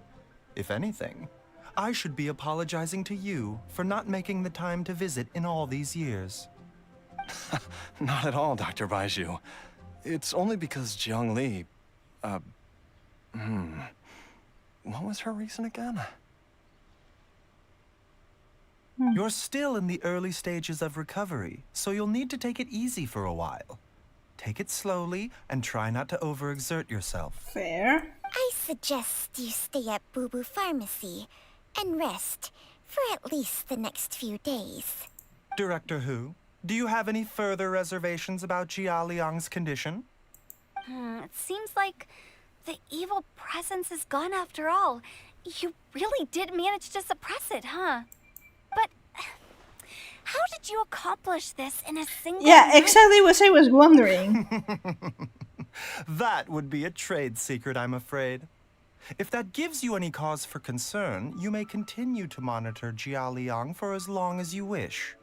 If anything, I should be apologizing to you for not making the time to visit in all these years. Not at all, Dr. Baizhu. It's only because Jiang Li... What was her reason again? You're still in the early stages of recovery, so you'll need to take it easy for a while. Take it slowly and try not to overexert yourself. Fair. I suggest you stay at Boo Boo Pharmacy and rest for at least the next few days. Director Hu, do you have any further reservations about Jia Liang's condition? It seems like the evil presence is gone after all. You really did manage to suppress it, huh? But how did you accomplish this in a single Yeah, night? exactly what I was wondering. That would be a trade secret, I'm afraid. If that gives you any cause for concern, you may continue to monitor Jia Liang for as long as you wish.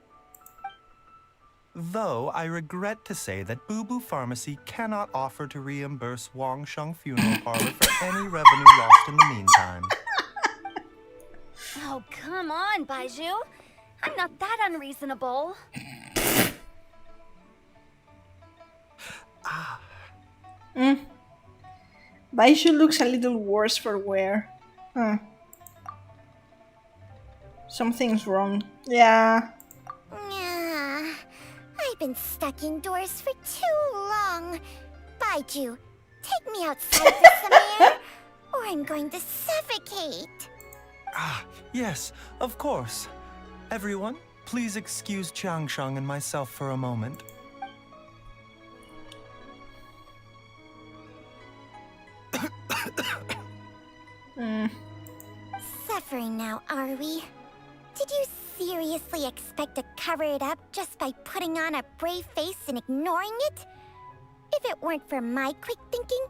Though I regret to say that Boo Boo Pharmacy cannot offer to reimburse Wang Sheng Funeral Parlor for any revenue lost in the meantime. Oh, come on, Baizhu. I'm not that unreasonable. Baizhu looks a little worse for wear. Huh. Something's wrong. Yeah. Yeah, I've been stuck indoors for too long. Baizhu, take me outside for some air, or I'm going to suffocate. Yes, of course. Everyone, please excuse Changsheng and myself for a moment. Suffering now, are we? Did you seriously expect to cover it up just by putting on a brave face and ignoring it? If it weren't for my quick thinking,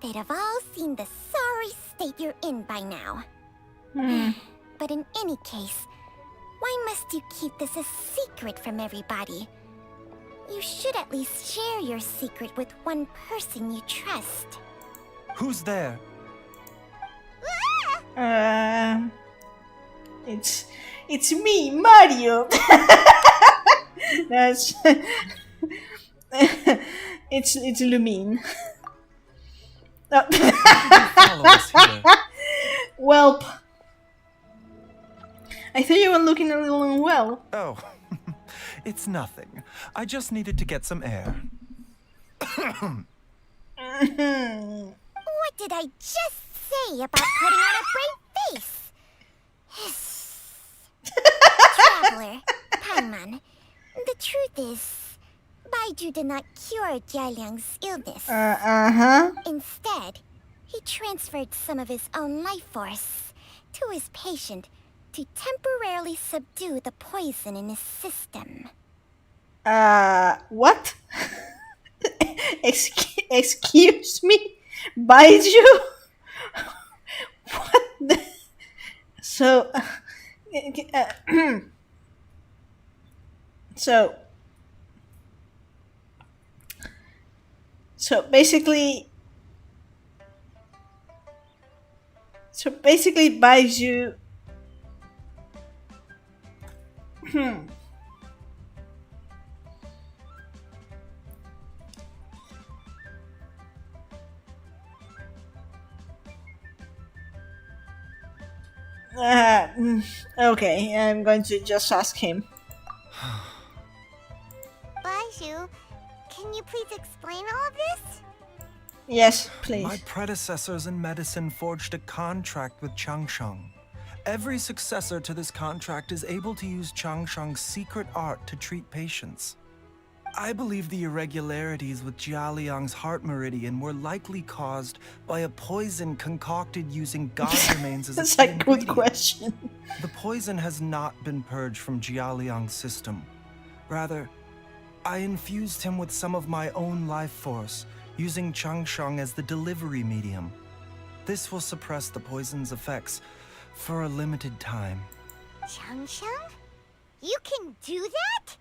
they'd have all seen the sorry state you're in by now. But in any case, why must you keep this a secret from everybody? You should at least share your secret with one person you trust. Who's there? It's me, Mario. That's it's Lumine. Follow us here. Welp. I thought you were looking a little unwell. Oh, it's nothing. I just needed to get some air. What did I just say about putting on a brave face? Traveler, Paimon, the truth is, Baizhu did not cure Jialiang's illness. Instead, he transferred some of his own life force to his patient to temporarily subdue the poison in his system. What? Excuse me? Baizhu? What the? So... So basically Baizhu okay, I'm going to just ask him. Baizhu, can you please explain all of this? Yes, please. My predecessors in medicine forged a contract with Changsheng. Every successor to this contract is able to use Changsheng's secret art to treat patients. I believe the irregularities with Jia Liang's heart meridian were likely caused by a poison concocted using god remains as That's key a good ingredient. question. The poison has not been purged from Jia Liang's system. Rather, I infused him with some of my own life force, using Changsheng as the delivery medium. This will suppress the poison's effects for a limited time. Changsheng? You can do that?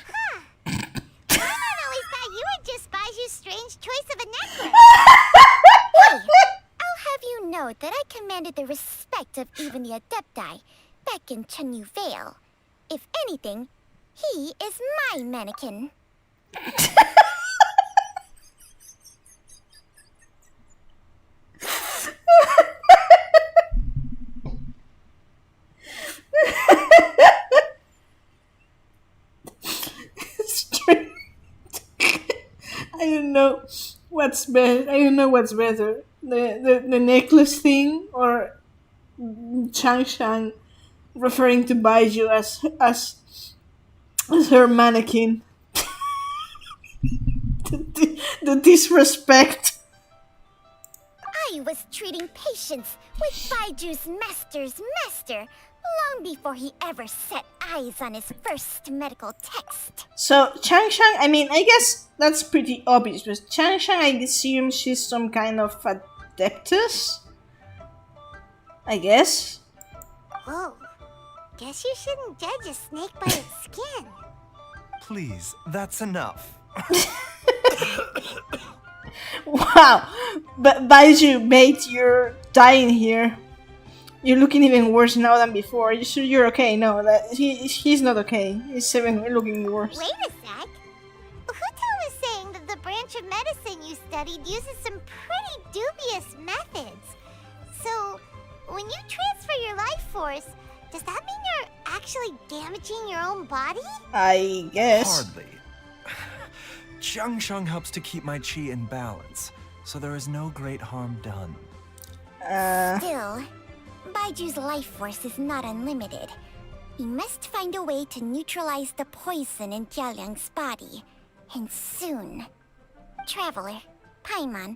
Huh. Paimon always thought you were just Baizhu's strange strange choice of a necklace. Hey, I'll have you know that I commanded the respect of even the Adepti back in Chenyu Vale. If anything, he is my mannequin. I don't know what's better. I don't know what's better, the necklace thing or Chang Shang referring to Baizhu as her mannequin. The disrespect. I was treating patience with Baiju's master's master long before he ever set eyes on his first medical text. So Chang Shang, I mean, I guess that's pretty obvious, but Chang Shang, I assume she's some kind of adeptus. I guess. Whoa. Guess you shouldn't judge a snake by its skin. Please, that's enough. Wow, but Baizhu, mate, you're dying here. You're looking even worse now than before. You sure you're okay? No, he's not okay. He's even looking worse. Wait a sec. Huto was saying that the branch of medicine you studied uses some pretty dubious methods. So, when you transfer your life force, does that mean you're actually damaging your own body? I guess. Hardly. Jiangsheng helps to keep my chi in balance, so there is no great harm done. Still, Baiju's life force is not unlimited. We must find a way to neutralize the poison in Jialiang's body. And soon. Traveler, Paimon,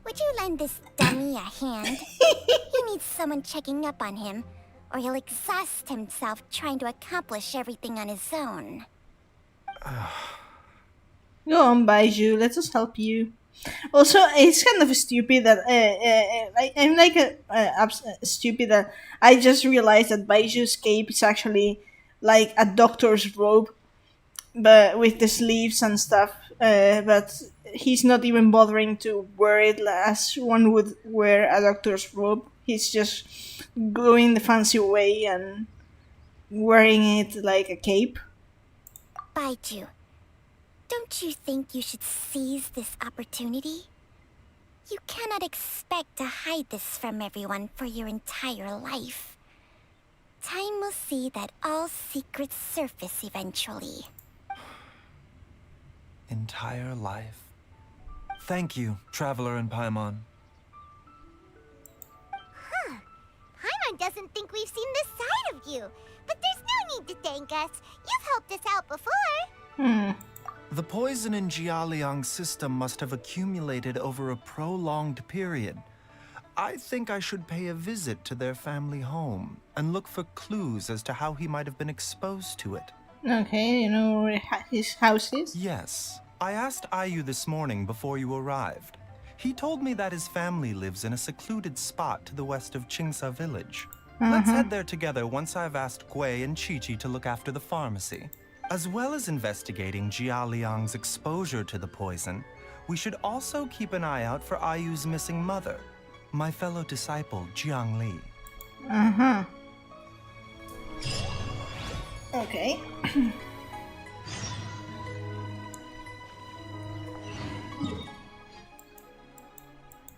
would you lend this dummy a hand? He needs someone checking up on him, or he'll exhaust himself trying to accomplish everything on his own. Go on, Baizhu. Let us help you. Also, it's kind of stupid that stupid that I just realized that Baiju's cape is actually like a doctor's robe, but with the sleeves and stuff. But he's not even bothering to wear it as one would wear a doctor's robe. He's just going the fancy way and wearing it like a cape. Baizhu, don't you think you should seize this opportunity? You cannot expect to hide this from everyone for your entire life. Time will see that all secrets surface eventually. Entire life. Thank you, Traveler and Paimon. Huh. Paimon doesn't think we've seen this side of you. But there's no need to thank us. You've helped us out before. The poison in Jialiang's system must have accumulated over a prolonged period. I think I should pay a visit to their family home and look for clues as to how he might have been exposed to it. Okay, you know where his house is? Yes. I asked Ayu this morning before you arrived. He told me that his family lives in a secluded spot to the west of Qingsa village. Let's head there together once I've asked Gui and Chi-Chi to look after the pharmacy. As well as investigating Jia Liang's exposure to the poison, we should also keep an eye out for Ayu's missing mother, my fellow disciple Jiang Li. Okay.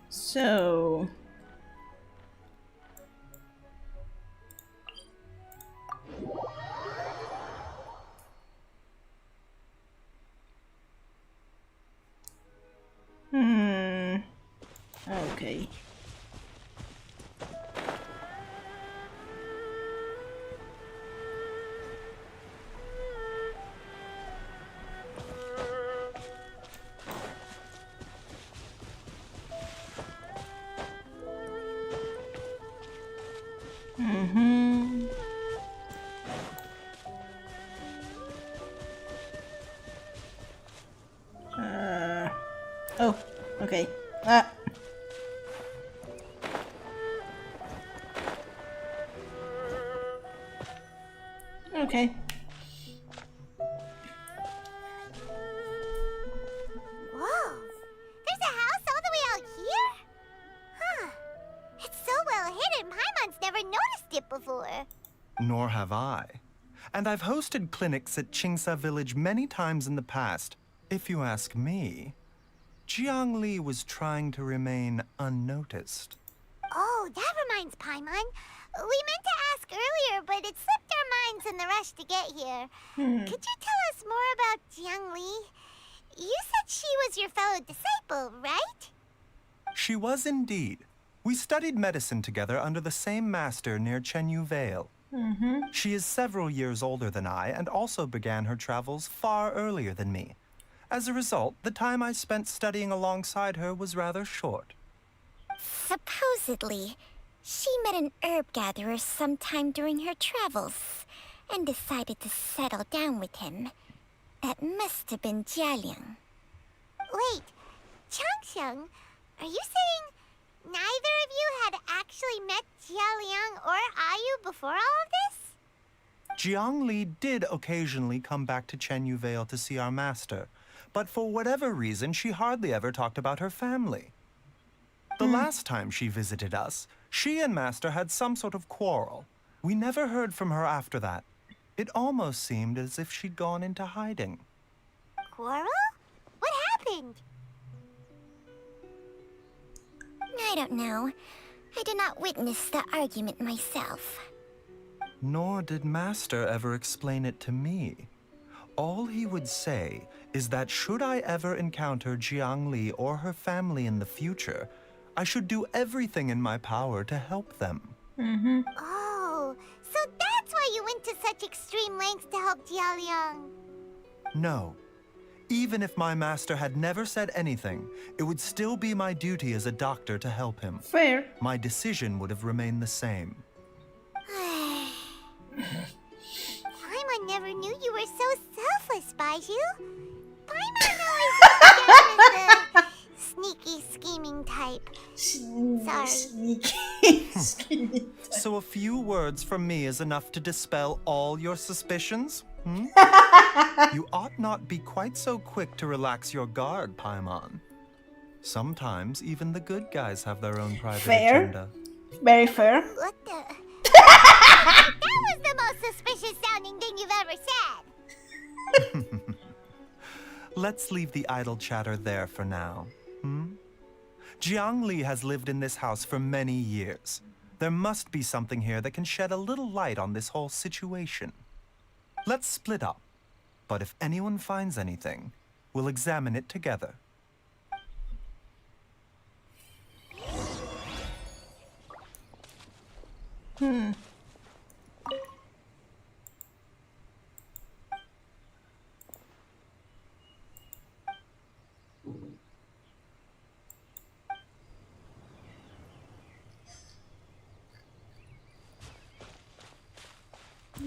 So... Okay. Oh, okay. Okay. Whoa, never noticed it before. Nor have I. And I've hosted clinics at Qingsa Village many times in the past. If you ask me, Jiangli was trying to remain unnoticed. Oh, that reminds Paimon. We meant to ask earlier, but it slipped our minds in the rush to get here. Could you tell us more about Jiangli? You said she was your fellow disciple, right? She was indeed. We studied medicine together under the same master near Chenyu Vale. She is several years older than I and also began her travels far earlier than me. As a result, the time I spent studying alongside her was rather short. Supposedly, she met an herb gatherer sometime during her travels and decided to settle down with him. That must have been Jialiang. Wait, Changsheng, are you saying neither of you had actually met Jialiang or Ayu before all of this? Jiangli did occasionally come back to Chenyu Vale to see our master, but for whatever reason, she hardly ever talked about her family. The last time she visited us, she and Master had some sort of quarrel. We never heard from her after that. It almost seemed as if she'd gone into hiding. Quarrel? What happened? I don't know. I did not witness the argument myself. Nor did Master ever explain it to me. All he would say is that should I ever encounter Jiangli or her family in the future, I should do everything in my power to help them. Oh, so that's why you went to such extreme lengths to help Jialiang. No. Even if my master had never said anything, it would still be my duty as a doctor to help him. Fair. My decision would have remained the same. Paimon never knew you were so selfless, Baizhu. Paimon always looked at him as the sneaky, scheming type. Sorry. Sneaky. So a few words from me is enough to dispel all your suspicions? You ought not be quite so quick to relax your guard, Paimon. Sometimes even the good guys have their own private agenda. Very fair. What the? That was the most suspicious sounding thing you've ever said. Let's leave the idle chatter there for now. Jiangli has lived in this house for many years. There must be something here that can shed a little light on this whole situation. Let's split up. But if anyone finds anything, we'll examine it together.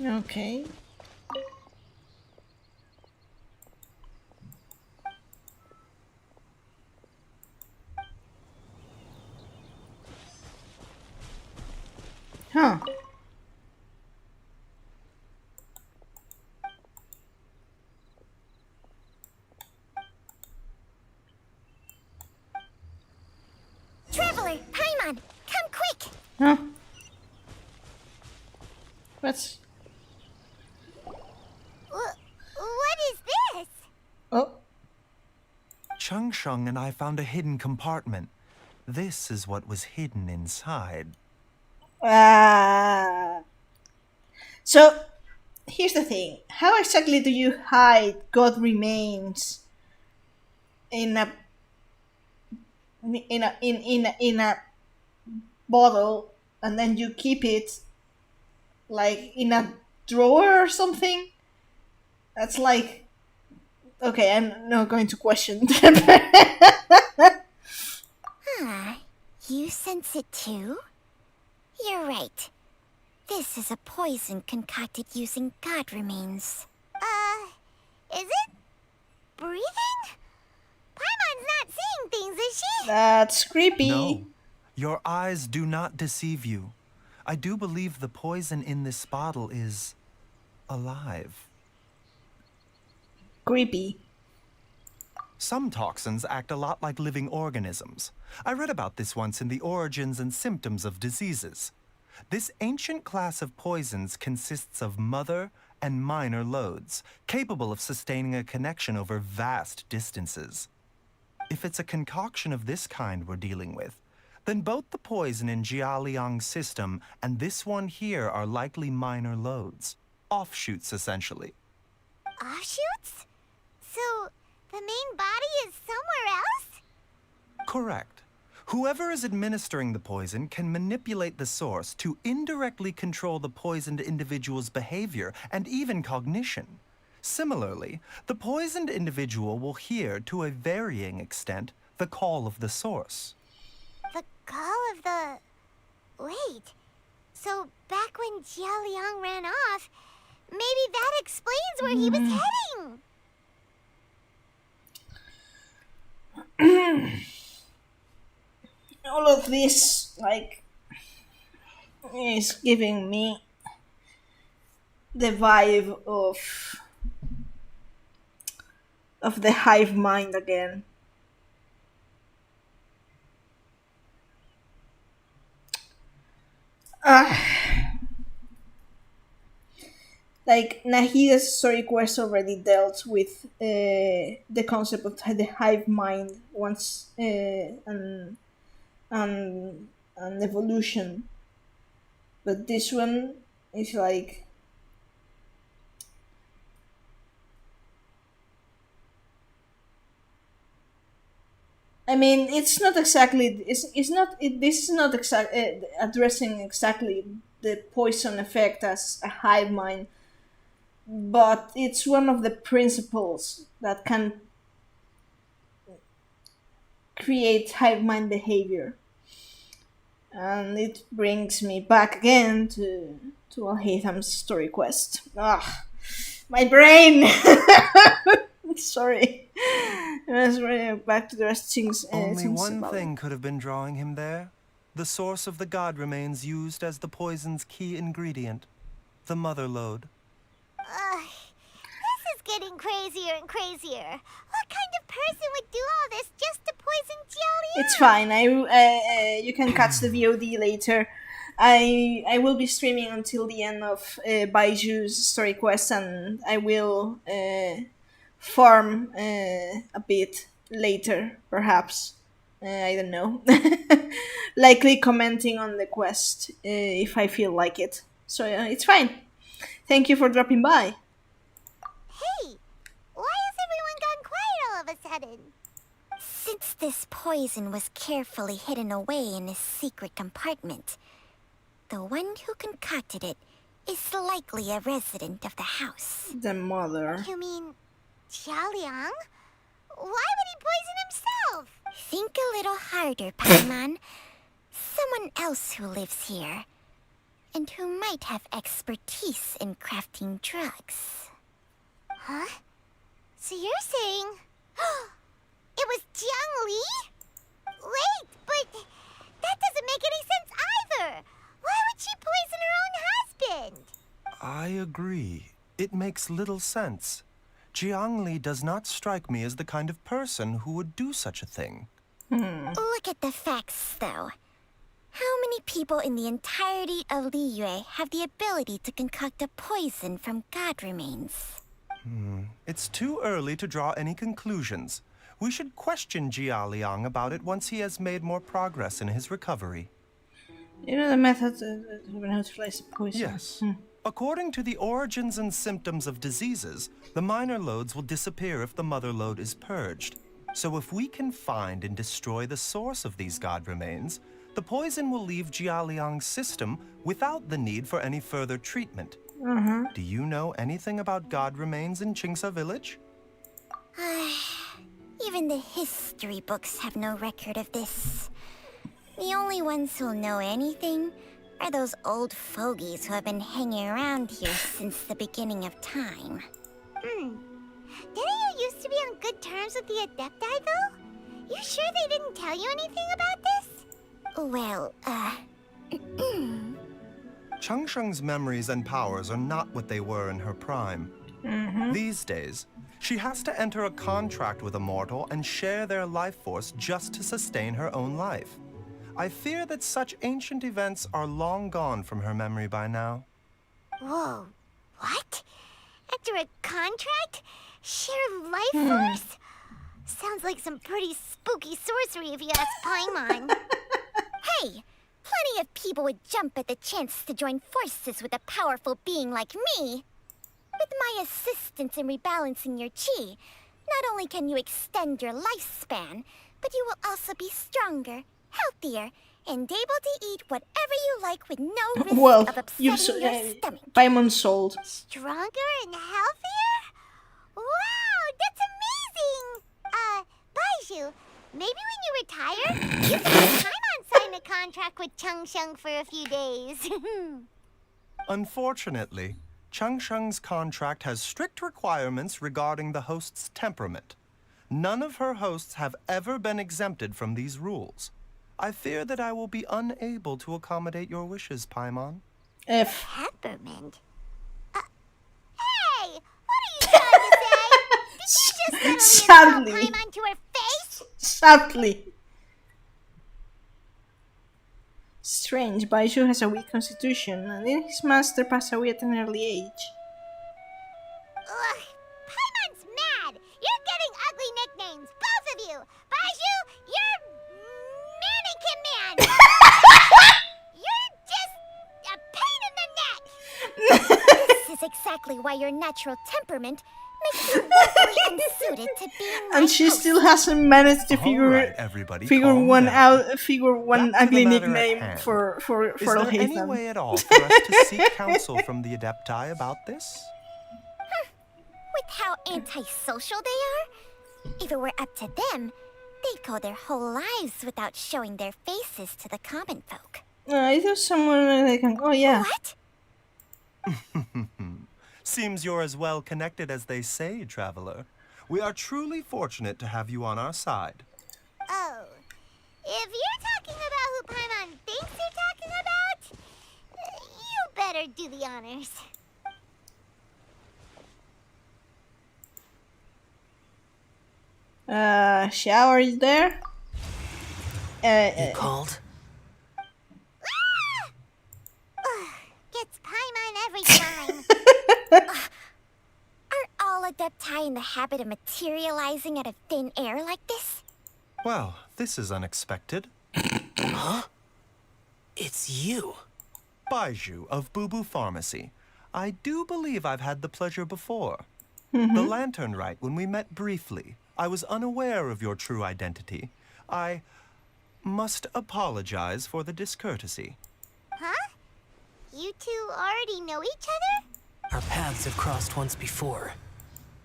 Okay. Huh. Traveler, Paimon, come quick! Huh? What's... What is this? Oh. Changsheng and I found a hidden compartment. This is what was hidden inside. So, here's the thing. How exactly do you hide God remains in a bottle, and then you keep it like in a drawer or something? That's like, okay, I'm not going to question that. You sense it too? You're right. This is a poison concocted using god remains. Is it? Breathing? Paimon's not seeing things, is she? That's creepy. No, your eyes do not deceive you. I do believe the poison in this bottle is alive. Creepy. Some toxins act a lot like living organisms. I read about this once in the Origins and Symptoms of Diseases. This ancient class of poisons consists of mother and minor loads, capable of sustaining a connection over vast distances. If it's a concoction of this kind we're dealing with, then both the poison in Jialiang's system and this one here are likely minor loads. Offshoots, essentially. Offshoots? So, the main body is somewhere else? Correct. Whoever is administering the poison can manipulate the source to indirectly control the poisoned individual's behavior and even cognition. Similarly, the poisoned individual will hear, to a varying extent, the call of the source. The call of the... Wait. So, back when Jialiang ran off, maybe that explains where he was heading. All of this, like, is giving me the vibe of the hive mind again. Like, Nahida's story quest already dealt with the concept of the hive mind once and evolution, but this one is like, I mean, it's not exactly, it's not it, this is not addressing exactly the poison effect as a hive mind, but it's one of the principles that can create hive mind behavior. And it brings me back again to Al-Haytham's story quest. My brain! Sorry. Let's back to the rest of things. Only one thing could have been drawing him there. The source of the god remains used as the poison's key ingredient. The mother lode. This is getting crazier and crazier. What kind of person would do all this just to poison Jialiang? It's fine. You can catch the VOD later. I will be streaming until the end of Baizhu's story quest, and I will farm a bit later, perhaps. I don't know. Likely commenting on the quest if I feel like it. So it's fine. Thank you for dropping by. Hey, why has everyone gone quiet all of a sudden? Since this poison was carefully hidden away in a secret compartment, the one who concocted it is likely a resident of the house. The mother. You mean Jialiang? Why would he poison himself? Think a little harder, Paimon. Someone else who lives here, and who might have expertise in crafting drugs. Huh? So you're saying... it was Jiang Li? Wait, but that doesn't make any sense either! Why would she poison her own husband? I agree. It makes little sense. Jiang Li does not strike me as the kind of person who would do such a thing. Look at the facts, though. How many people in the entirety of Liyue have the ability to concoct a poison from god remains? It's too early to draw any conclusions. We should question Jialiang about it once he has made more progress in his recovery. You know the method to neutralize the poison? Yes. According to the origins and symptoms of diseases, the minor loads will disappear if the mother lode is purged. So if we can find and destroy the source of these god remains, the poison will leave Jialiang's system without the need for any further treatment. Do you know anything about god remains in Qingsa village? Even the history books have no record of this. The only ones who'll know anything are those old fogies who have been hanging around here since the beginning of time. Didn't you used to be on good terms with the Adepti, though? You sure they didn't tell you anything about this? Well, Changsheng's memories and powers are not what they were in her prime. These days, she has to enter a contract with a mortal and share their life force just to sustain her own life. I fear that such ancient events are long gone from her memory by now. Whoa, what? After a contract? Share life force? Sounds like some pretty spooky sorcery if you ask Paimon. Hey, plenty of people would jump at the chance to join forces with a powerful being like me. With my assistance in rebalancing your chi, not only can you extend your lifespan, but you will also be stronger, healthier, and able to eat whatever you like with no risk Well, of upsetting your stomach. Paimon sold. Stronger and healthier? Wow, that's amazing! Baizhu, maybe when you retire, you can have Paimon sign a contract with Changsheng for a few days. Unfortunately, Changsheng's contract has strict requirements regarding the host's temperament. None of her hosts have ever been exempted from these rules. I fear that I will be unable to accommodate your wishes, Paimon. F. Peppermint? Hey! What are you trying to say? Did you just Sadly. literally Paimon to her face? Sadly. Strange, Baizhu has a weak constitution, and then his master passed away at an early age. Ugh, Paimon's mad! You're getting ugly nicknames, both of you! Baizhu, you're mannequin man! You're just a pain in the neck! This is exactly why your natural temperament makes you woefully unsuited to being my And she host. still hasn't managed to figure Alright, everybody, figure calm one down. out, figure one Back to the ugly matter at nickname hand. for Is there any Lohatham. way at all for us to seek counsel from the Adepti about this? With how antisocial they are? If it were up to them, they'd go their whole lives without showing their faces to the common folk. I thought someone like, oh yeah. What? Seems you're as well connected as they say, traveler. We are truly fortunate to have you on our side. Oh, if you're talking about who Paimon thinks you're talking about, you better do the honors. Xiao, are you there? You called? Gets Paimon every time. Are all Adepti in the habit of materializing out of thin air like this? Well, this is unexpected. Huh? It's you. Baizhu of Boo Pharmacy. I do believe I've had the pleasure before. The Lantern Rite, when we met briefly, I was unaware of your true identity. I must apologize for the discourtesy. Huh? You two already know each other? Our paths have crossed once before.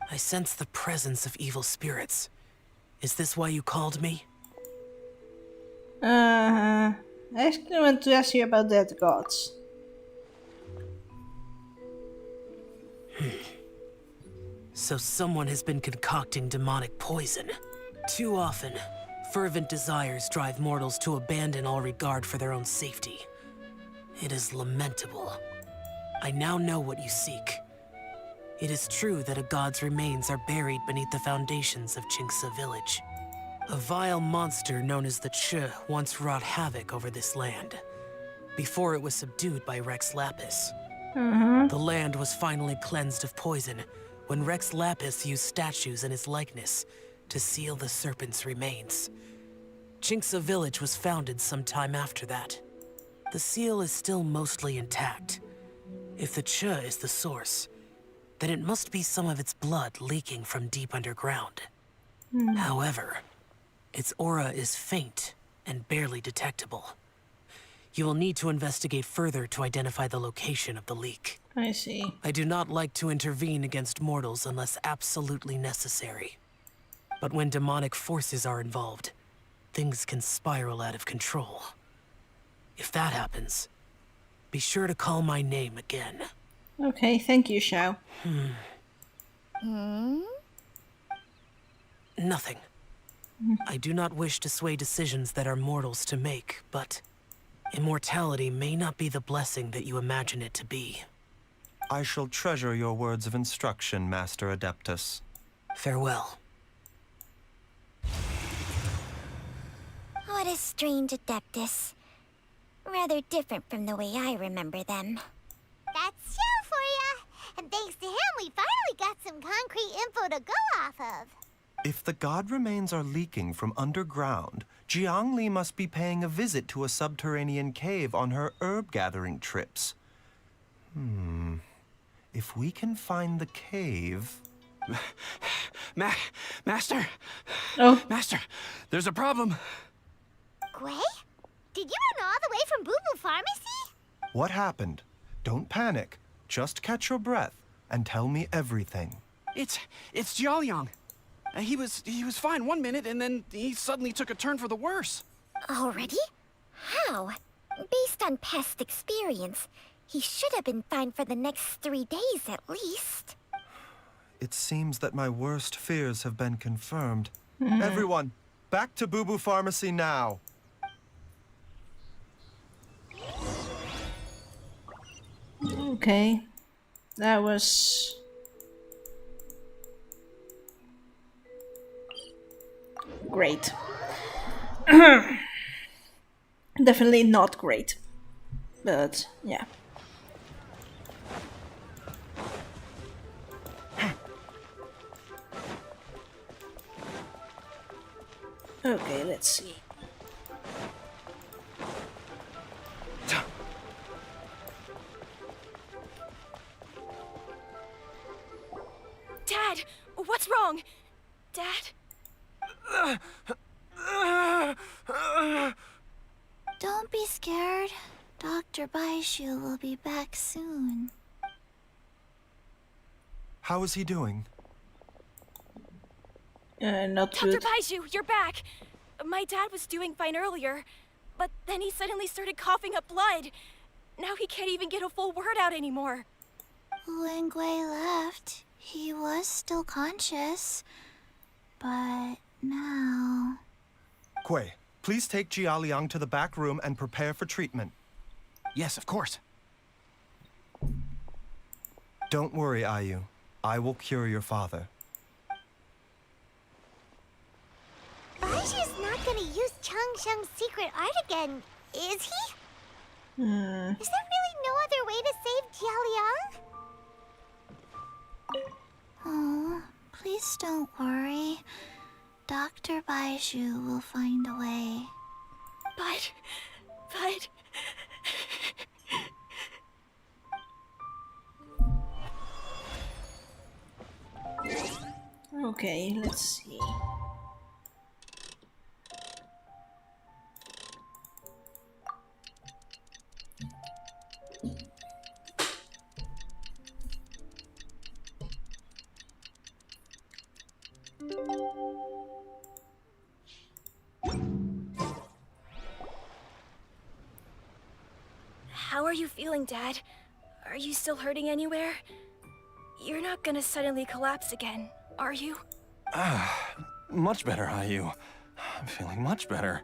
I sense the presence of evil spirits. Is this why you called me? I actually want to ask you about that, gods. So someone has been concocting demonic poison. Too often, fervent desires drive mortals to abandon all regard for their own safety. It is lamentable. I now know what you seek. It is true that a god's remains are buried beneath the foundations of Qingce village. A vile monster known as the Che once wrought havoc over this land, before it was subdued by Rex Lapis. The land was finally cleansed of poison when Rex Lapis used statues in his likeness to seal the serpent's remains. Qingce village was founded some time after that. The seal is still mostly intact. If the Che is the source, then it must be some of its blood leaking from deep underground. However, its aura is faint and barely detectable. You will need to investigate further to identify the location of the leak. I see. I do not like to intervene against mortals unless absolutely necessary. But when demonic forces are involved, things can spiral out of control. If that happens, be sure to call my name again. Okay, thank you, Xiao. Nothing. I do not wish to sway decisions that are mortals to make, but immortality may not be the blessing that you imagine it to be. I shall treasure your words of instruction, Master Farewell. What a strange Adeptus. Rather different from the way I remember them. That's Shell for ya! And thanks to him, we finally got some concrete info to go off of. If the god remains are leaking from underground, Jiangli must be paying a visit to a subterranean cave on her herb-gathering trips. If we can find the cave... Master! Oh. Master, there's a problem. Gwei? Did you run all the way from Boo Boo Pharmacy? What happened? Don't panic. Just catch your breath and tell me everything. It's Jiaoliang. He was fine one minute, and then he suddenly took a turn for the worse. Already? How? Based on past experience, he should have been fine for the next 3 days at least. It seems that my worst fears have been confirmed. Everyone, back to Boo Boo Pharmacy now. Okay. That was... great. Definitely not great. But, yeah. Okay, let's see. Dad, what's wrong? Dad? Don't be scared. Dr. Baizhu will be back soon. How is he doing? Not Dr. good. Baizhu, you're back! My dad was doing fine earlier, but then he suddenly started coughing up blood. Now he can't even get a full word out anymore. When Gwei left, he was still conscious. But now... Gwei, please take Jiaoliang to the back room and prepare for treatment. Yes, of course. Don't worry, Ayu. I will cure your father. Baizhu's not gonna use Chang Sheng's secret art again, is he? Is there really no other way to save Jiaoliang? Oh, please don't worry. Dr. Baizhu will find a way. But... Okay, let's see. How are you feeling, Dad? Are you still hurting anywhere? You're not gonna suddenly collapse again, are you? Much better, Ayu. I'm feeling much better.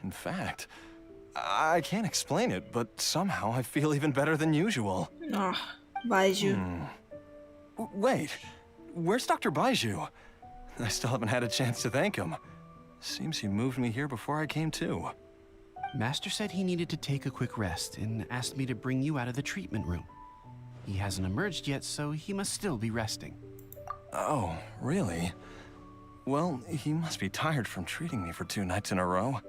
In fact, I can't explain it, but somehow I feel even better than usual. Baizhu. Wait, where's Dr. Baizhu? I still haven't had a chance to thank him. Seems he moved me here before I came to. Master said he needed to take a quick rest and asked me to bring you out of the treatment room. He hasn't emerged yet, so he must still be resting. Oh, really? Well, he must be tired from treating me for 2 nights in a row.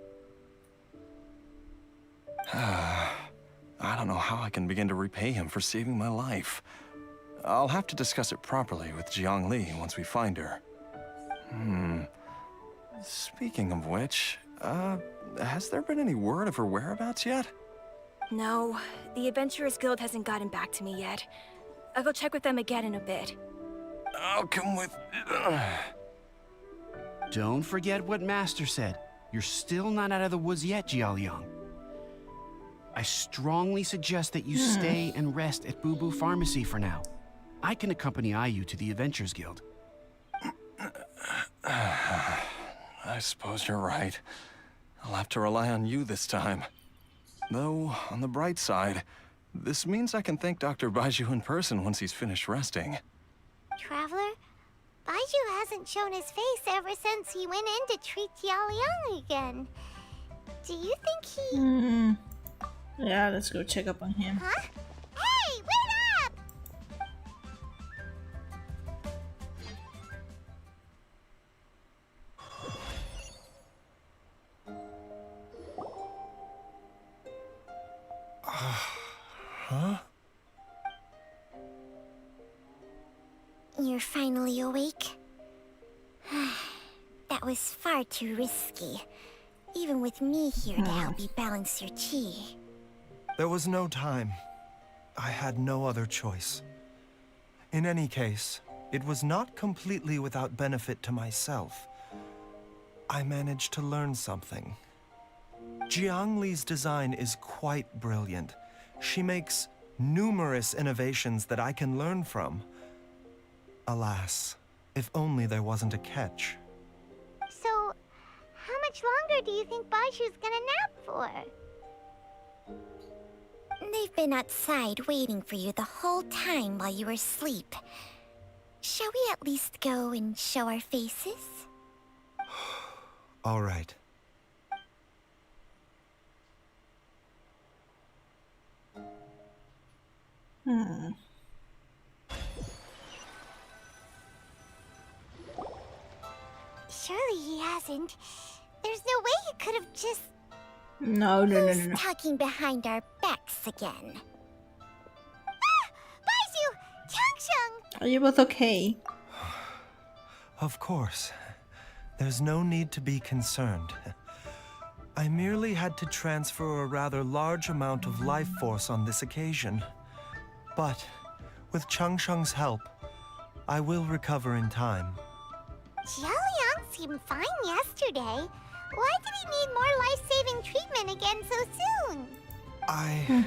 I don't know how I can begin to repay him for saving my life. I'll have to discuss it properly with Jiangli once we find her. Speaking of which, has there been any word of her whereabouts yet? No, the Adventurers Guild hasn't gotten back to me yet. I'll go check with them again in a bit. I'll come with... Don't forget what Master said. You're still not out of the woods yet, Jiaoliang. I strongly suggest that you stay and rest at Boo Boo Pharmacy for now. I can accompany Ayu to the Adventurers Guild. I suppose you're right. I'll have to rely on you this time. Though, on the bright side, this means I can thank Dr. Baizhu in person once he's finished resting. Traveler, Baizhu hasn't shown his face ever since he went in to treat Jiaoliang again. Do you think he... Yeah, let's go check up on him. Huh? Hey, wait up! Huh? You're finally awake? That was far too risky. Even with me here to help you balance your chi. There was no time. I had no other choice. In any case, it was not completely without benefit to myself. I managed to learn something. Jiang Li's design is quite brilliant. She makes numerous innovations that I can learn from. Alas, if only there wasn't a catch. So, how much longer do you think Baizhu's gonna nap for? They've been outside waiting for you the whole time while you were asleep. Shall we at least go and show our faces? All right. Surely he hasn't. There's no way he could have just... No. Who's talking behind our backs again? Ah! Baizhu! Changsheng! Are you both okay? Of course. There's no need to be concerned. I merely had to transfer a rather large amount of life force on this occasion. But, with Changsheng's help, I will recover in time. Jialiang seemed fine yesterday. Why did he need more life-saving treatment again so soon? I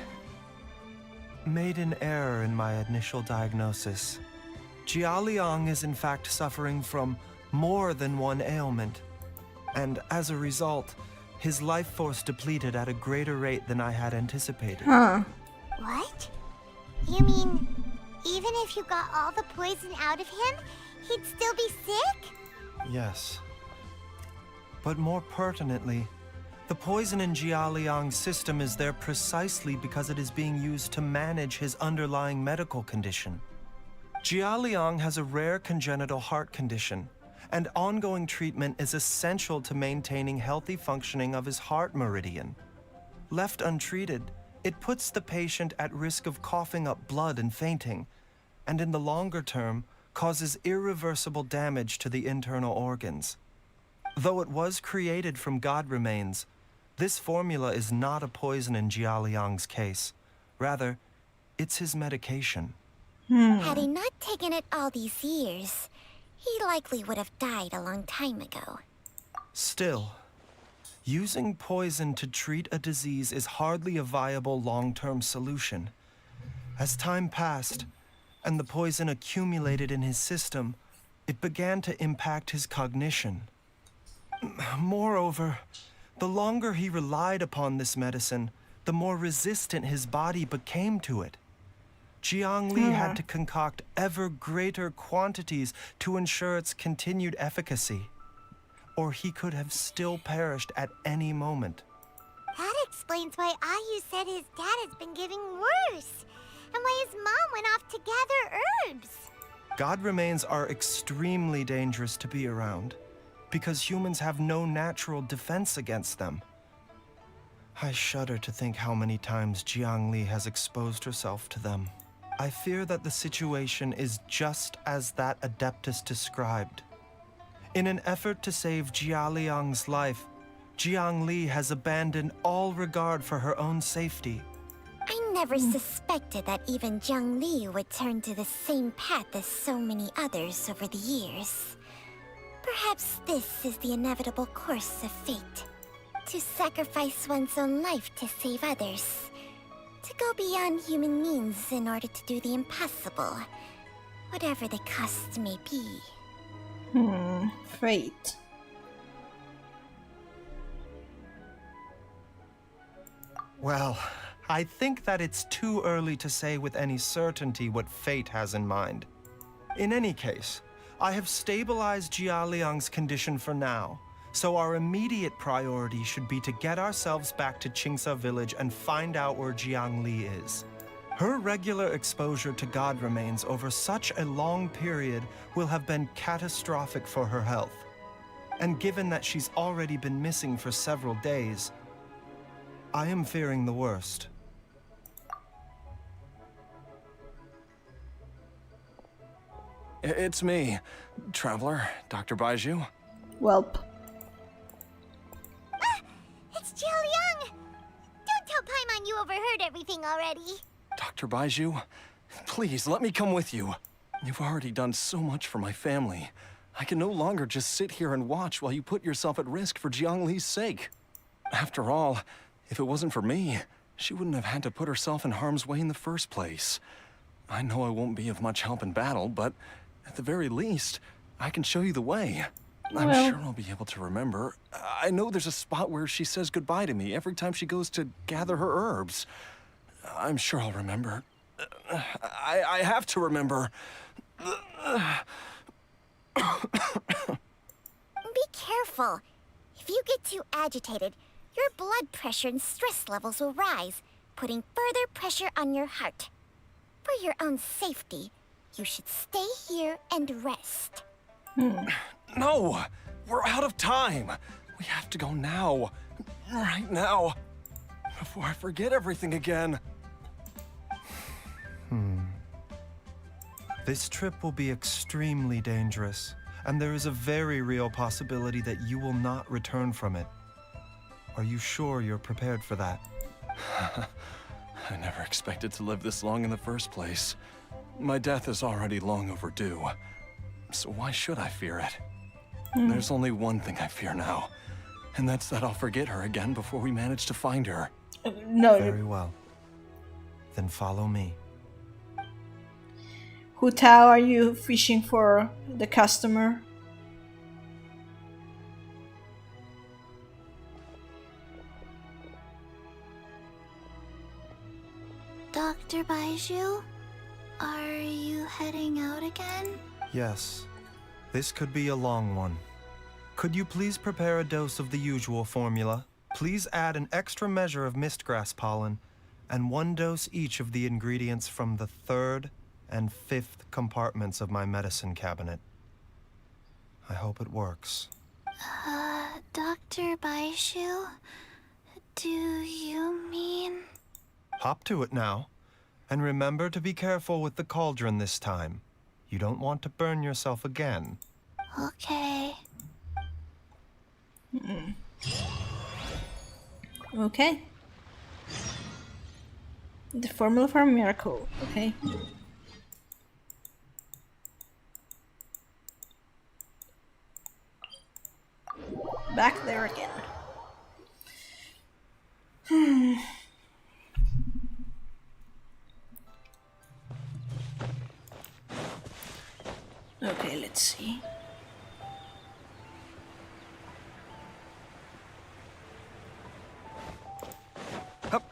made an error in my initial diagnosis. Jialiang is in fact suffering from more than one ailment. And as a result, his life force depleted at a greater rate than I had anticipated. What? You mean, even if you got all the poison out of him, he'd still be sick? Yes. But more pertinently, the poison in Jialiang's system is there precisely because it is being used to manage his underlying medical condition. Jialiang has a rare congenital heart condition, and ongoing treatment is essential to maintaining healthy functioning of his heart meridian. Left untreated, it puts the patient at risk of coughing up blood and fainting, and in the longer term, causes irreversible damage to the internal organs. Though it was created from god remains, this formula is not a poison in Jialiang's case. Rather, it's his medication. Had he not taken it all these years, he likely would have died a long time ago. Still, using poison to treat a disease is hardly a viable long-term solution. As time passed, and the poison accumulated in his system, it began to impact his cognition. Moreover, the longer he relied upon this medicine, the more resistant his body became to it. Jiang Li had to concoct ever greater quantities to ensure its continued efficacy, or he could have still perished at any moment. That explains why Ayu said his dad has been getting worse, and why his mom went off to gather herbs. God remains are extremely dangerous to be around, because humans have no natural defense against them. I shudder to think how many times Jiang Li has exposed herself to them. I fear that the situation is just as that Adeptus described. In an effort to save Jialiang's life, Jiang Li has abandoned all regard for her own safety. I never suspected that even Jiang Li would turn to the same path as so many others over the years. Perhaps this is the inevitable course of fate. To sacrifice one's own life to save others. To go beyond human means in order to do the impossible. Whatever the cost may be. Fate. Well, I think that it's too early to say with any certainty what fate has in mind. In any case, I have stabilized Jialiang's condition for now, So our immediate priority should be to get ourselves back to Qingsa village and find out where Jiang Li is. Her regular exposure to god remains over such a long period will have been catastrophic for her health. And given that she's already been missing for several days, I am fearing the worst. It's me, Traveler, Dr. Baizhu. Welp. It's Jiao Liang! Don't tell Paimon you overheard everything already. Dr. Baizhu, please let me come with you. You've already done so much for my family. I can no longer just sit here and watch while you put yourself at risk for Jiang Li's sake. After all, if it wasn't for me, she wouldn't have had to put herself in harm's way in the first place. I know I won't be of much help in battle, but at the very least, I can show you the way. I'm sure I'll be able to remember. I know there's a spot where she says goodbye to me every time she goes to gather her herbs. I'm sure I'll remember. I have to remember. Be careful. If you get too agitated, your blood pressure and stress levels will rise, putting further pressure on your heart. For your own safety, you should stay here and rest. No! We're out of time! We have to go now. Right now. Before I forget everything again. This trip will be extremely dangerous, and there is a very real possibility that you will not return from it. Are you sure you're prepared for that? I never expected to live this long in the first place. My death is already long overdue. So why should I fear it? There's only one thing I fear now, and that's that I'll forget her again before we manage to find her. No. Very well. Then follow me. Hu Tao, are you fishing for the customer? Dr. Baizhu, are you heading out again? Yes. This could be a long one. Could you please prepare a dose of the usual formula? Please add an extra measure of mistgrass pollen, and 1 dose each of the ingredients from the 3rd and 5th compartments of my medicine cabinet. I hope it works. Dr. Baizhu, do you mean... Hop to it now. And remember to be careful with the cauldron this time. You don't want to burn yourself again. Okay. Okay. The formula for a miracle. Okay. Back there again. Okay, let's see. Up.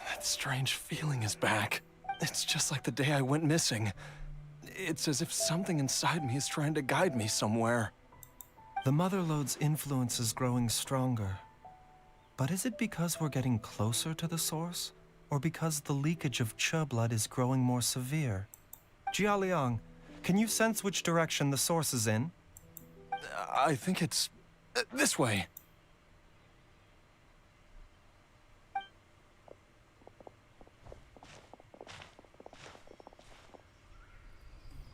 That strange feeling is back. It's just like the day I went missing. It's as if something inside me is trying to guide me somewhere. The Motherlode's influence is growing stronger. But is it because we're getting closer to the source? Or because the leakage of Che blood is growing more severe? Jialiang, can you sense which direction the source is in? I think it's this way.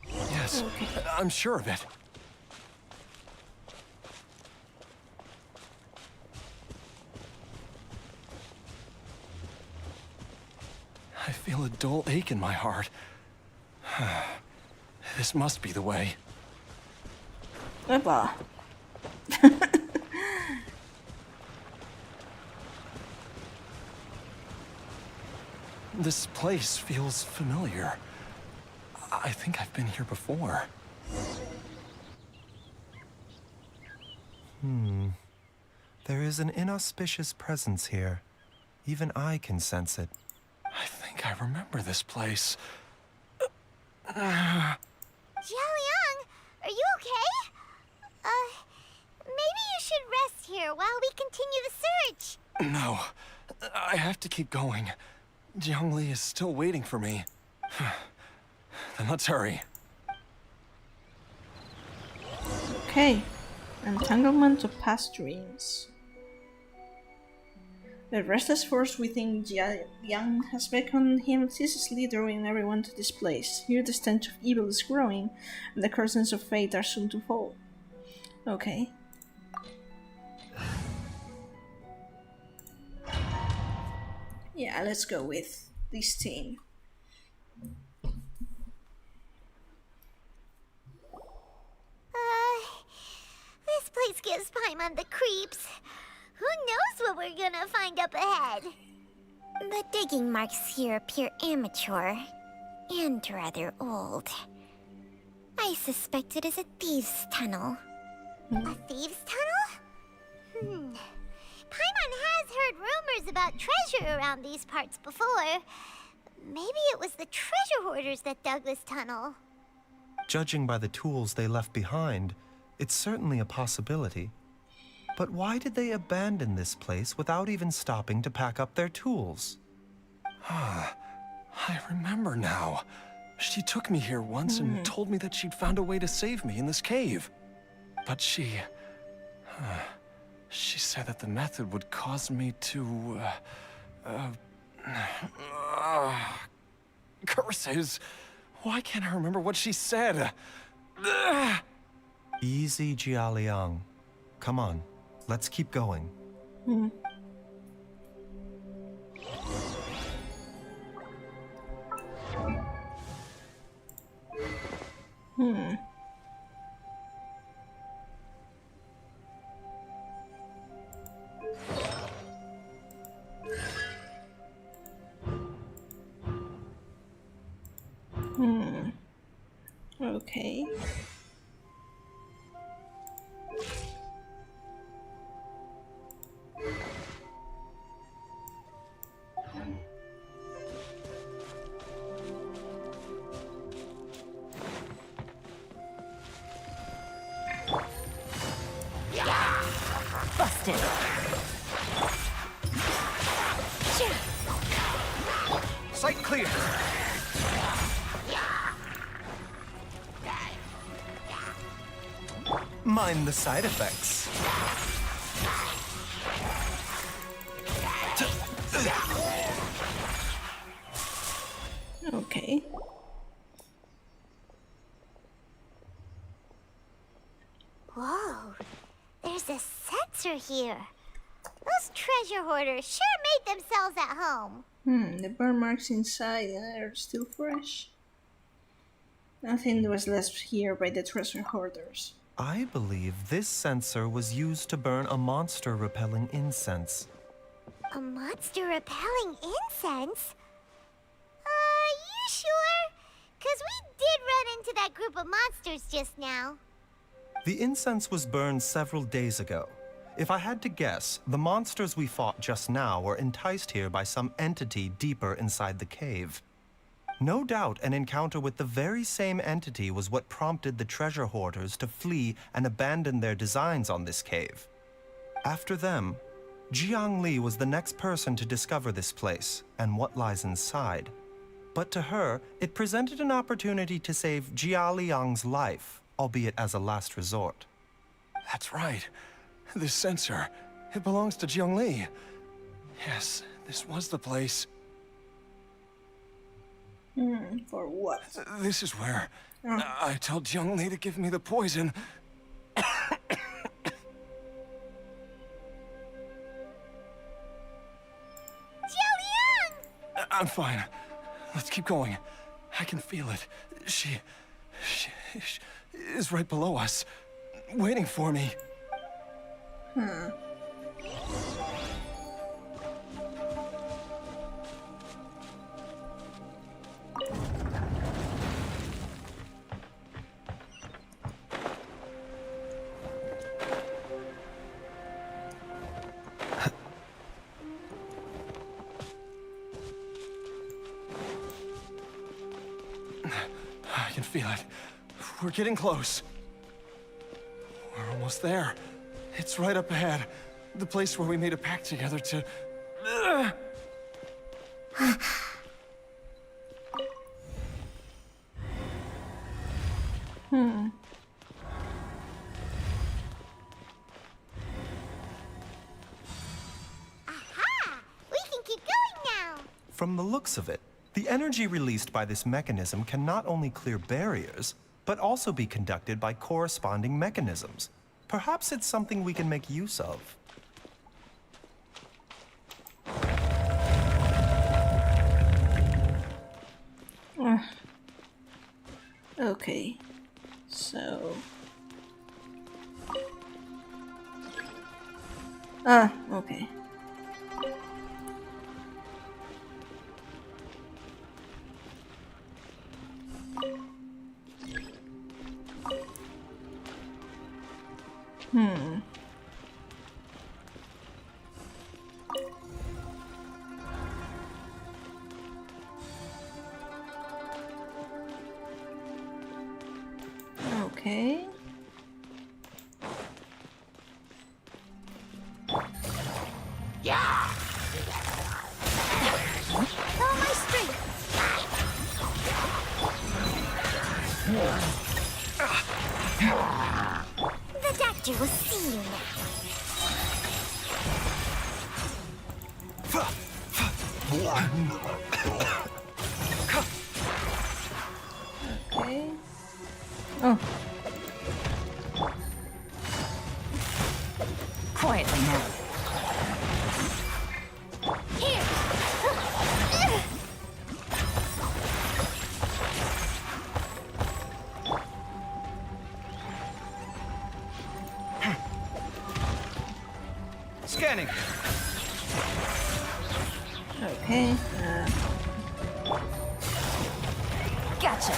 Yes, I'm sure of it. I feel a dull ache in my heart. This must be the way. Opa. This place feels familiar. I think I've been here before. There is an inauspicious presence here. Even I can sense it. I think I remember this place. Jiaoliang, are you okay? Maybe you should rest here while we continue the search. No, I have to keep going. Jiangli is still waiting for me. Then let's hurry. Okay. Entanglement of past dreams. The restless force within Jia Yang has beckoned him ceaselessly, drawing everyone to this place. Here the stench of evil is growing, and the curtains of fate are soon to fall. Okay. Yeah, let's go with this team. This place gives Paimon the creeps. Who knows what we're gonna find up ahead? The digging marks here appear amateur and rather old. I suspect it is a thieves' tunnel. A thieves' tunnel? Paimon has heard rumors about treasure around these parts before. Maybe it was the treasure hoarders that dug this tunnel. Judging by the tools they left behind, it's certainly a possibility. But why did they abandon this place without even stopping to pack up their tools? I remember now. She took me here once and told me that she'd found a way to save me in this cave. But she said that the method would cause me to, curses. Why can't I remember what she said? Easy, Jialiang. Come on, let's keep going. Okay. Busted. Sight clear! Mind the side effects. Okay. Whoa, there's a sensor here. Those treasure hoarders sure made themselves at home. The burn marks inside are still fresh. Nothing was left here by the treasure hoarders. I believe this sensor was used to burn a monster-repelling incense. A monster repelling incense? You sure? 'Cause we did run into that group of monsters just now. The incense was burned several days ago. If I had to guess, the monsters we fought just now were enticed here by some entity deeper inside the cave. No doubt an encounter with the very same entity was what prompted the treasure hoarders to flee and abandon their designs on this cave. After them, Jiang Li was the next person to discover this place and what lies inside. But to her, it presented an opportunity to save Jia Liang's life, albeit as a last resort. That's right. This sensor, it belongs to Jiang Li. Yes, this was the place. For what? This is where I told Jiang Li to give me the poison. Jiaoliang! I'm fine. Let's keep going. I can feel it. She is right below us, waiting for me. feel it. We're getting close. We're almost there. It's right up ahead. The place where we made a pact together to... Aha! We can keep going now! From the looks of it, the energy released by this mechanism can not only clear barriers, but also be conducted by corresponding mechanisms. Perhaps it's something we can make use of. Okay, so... okay. Okay. Yeah! All my strength! The doctor will see you now. Okay. Oh. Quietly now. Here! Scanning. Okay. Gotcha.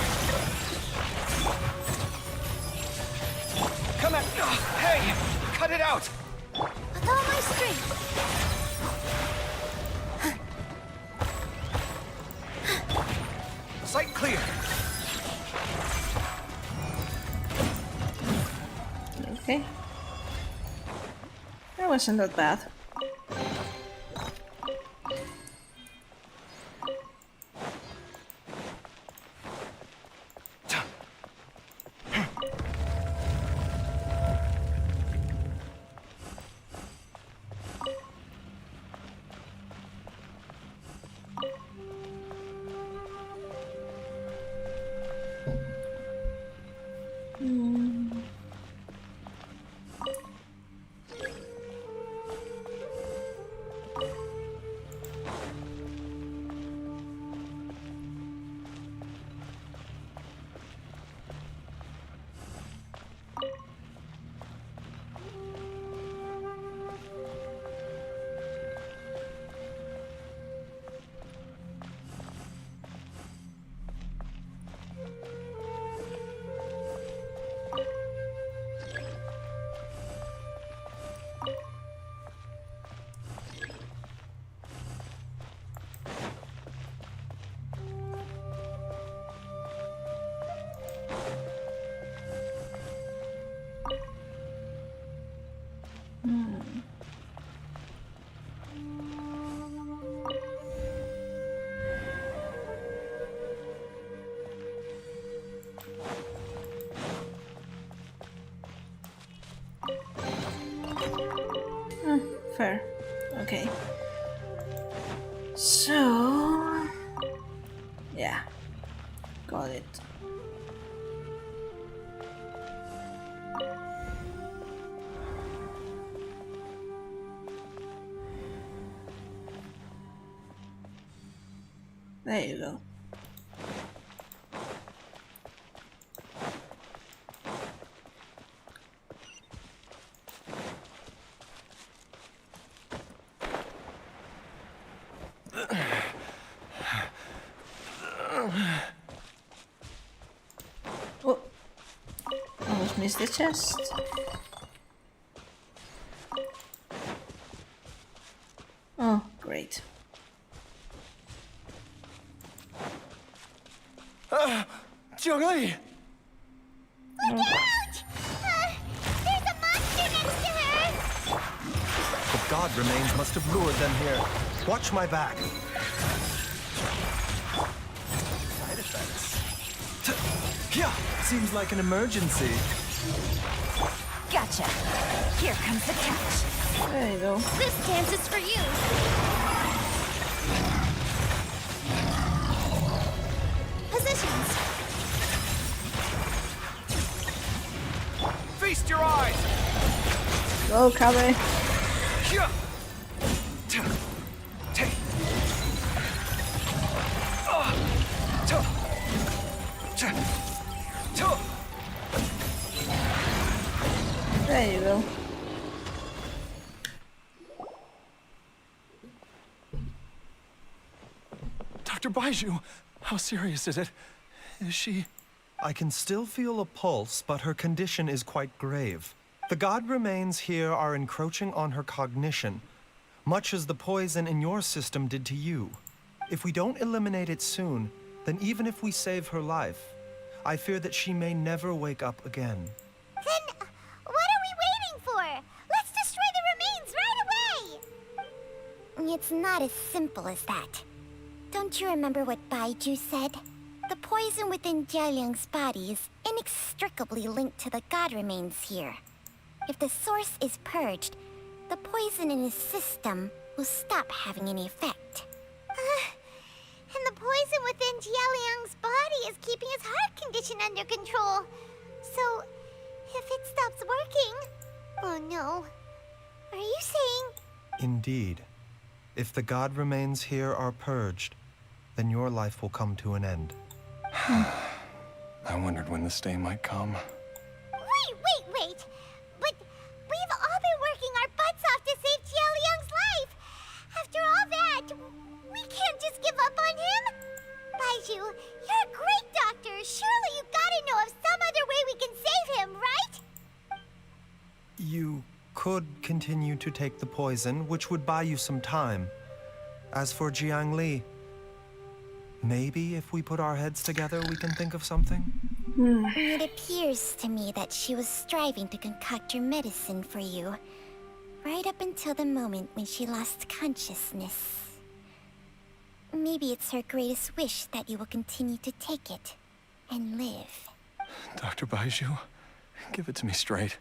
Come at... Hey! Cut it out! With all my strength! Sight clear. Okay. That wasn't that bad. Fair. Okay. So... yeah. Got it. There you go. Oh, almost missed the chest. Oh, great. Zhongli! god remains must have lured them here. Watch my back. Side effects. Yeah, seems like an emergency. Gotcha. Here comes the catch. There you go. This dance is for you. Positions. Feast your eyes! Go, Kabe. There you go. Dr. Baizhu, how serious is it? Is she... I can still feel a pulse, but her condition is quite grave. The god remains here are encroaching on her cognition, much as the poison in your system did to you. If we don't eliminate it soon, then even if we save her life, I fear that she may never wake up again. Then, what are we waiting for? Let's destroy the remains right away! It's not as simple as that. Don't you remember what Baizhu said? The poison within Jialiang's body is inextricably linked to the god remains here. If the source is purged, the poison in his system will stop having any effect. And the poison within Jialiang's body is keeping his heart condition under control. So, if it stops working... Oh no. Are you saying... Indeed. If the god remains here are purged, then your life will come to an end. I wondered when this day might come. Wait! But we've all been working our butts off to save Jialiang's life! After all that, we can't just give up on him! Baizhu, you're a great doctor! Surely you've gotta know of some other way we can save him, right? You could continue to take the poison, which would buy you some time. As for Jiang Li, maybe if we put our heads together, we can think of something? It appears to me that she was striving to concoct your medicine for you, right up until the moment when she lost consciousness. Maybe it's her greatest wish that you will continue to take it and live. Dr. Baizhu, give it to me straight.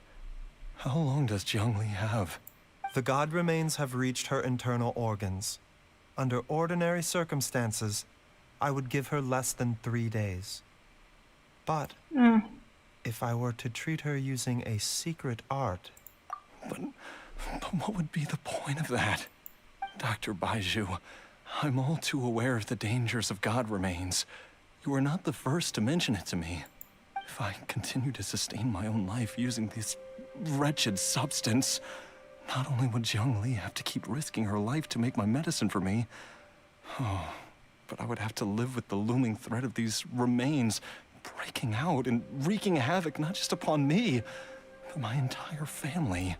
How long does Jiang Li have? The god remains have reached her internal organs. Under ordinary circumstances, I would give her less than 3 days. But if I were to treat her using a secret art... But what would be the point of that? Dr. Baizhu, I'm all too aware of the dangers of god remains. You are not the first to mention it to me. If I continue to sustain my own life using this wretched substance, not only would Jiang Li have to keep risking her life to make my medicine for me, but I would have to live with the looming threat of these remains breaking out and wreaking havoc not just upon me, but my entire family.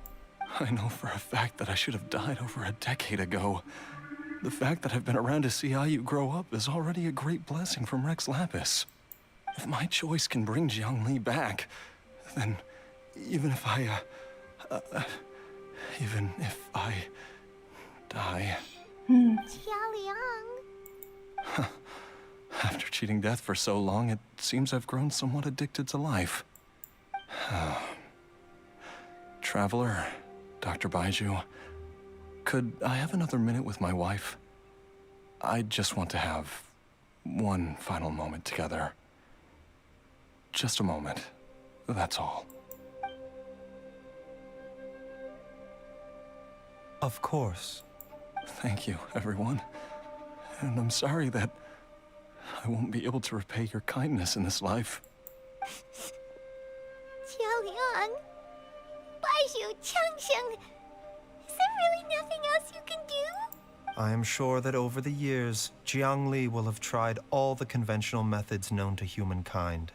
I know for a fact that I should have died over a decade ago. The fact that I've been around to see Ayu grow up is already a great blessing from Rex Lapis. If my choice can bring Jiang Li back, then even if I die... Jialiang... After cheating death for so long, it seems I've grown somewhat addicted to life. Traveler, Dr. Baizhu, could I have another minute with my wife? I just want to have one final moment together. Just a moment, that's all. Of course. Thank you, everyone. And I'm sorry that I won't be able to repay your kindness in this life. Jialiang... Baizhu, Changsheng... Is there really nothing else you can do? I am sure that over the years, Jiang Li will have tried all the conventional methods known to humankind.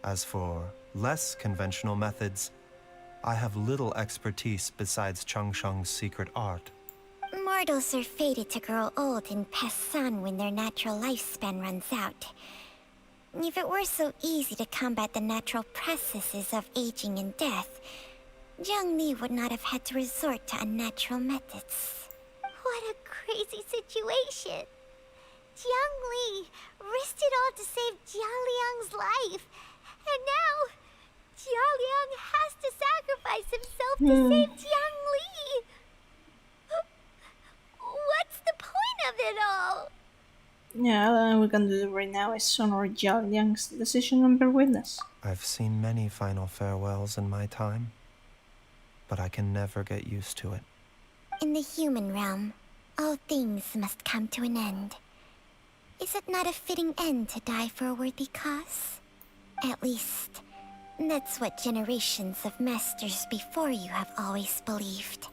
As for less conventional methods, I have little expertise besides Changsheng's secret art. Mortals are fated to grow old and pass on when their natural lifespan runs out. If it were so easy to combat the natural processes of aging and death, Zhongli would not have had to resort to unnatural methods. What a crazy situation. Jiangli risked it all to save Jialiang's life. And now, Jialiang has to sacrifice himself to save Jiangli. What's the point of it all? Yeah, we're gonna do it right now is honor Jiao Liang's decision and bear witness. I've seen many final farewells in my time, but I can never get used to it. In the human realm, all things must come to an end. Is it not a fitting end to die for a worthy cause? At least, that's what generations of masters before you have always believed.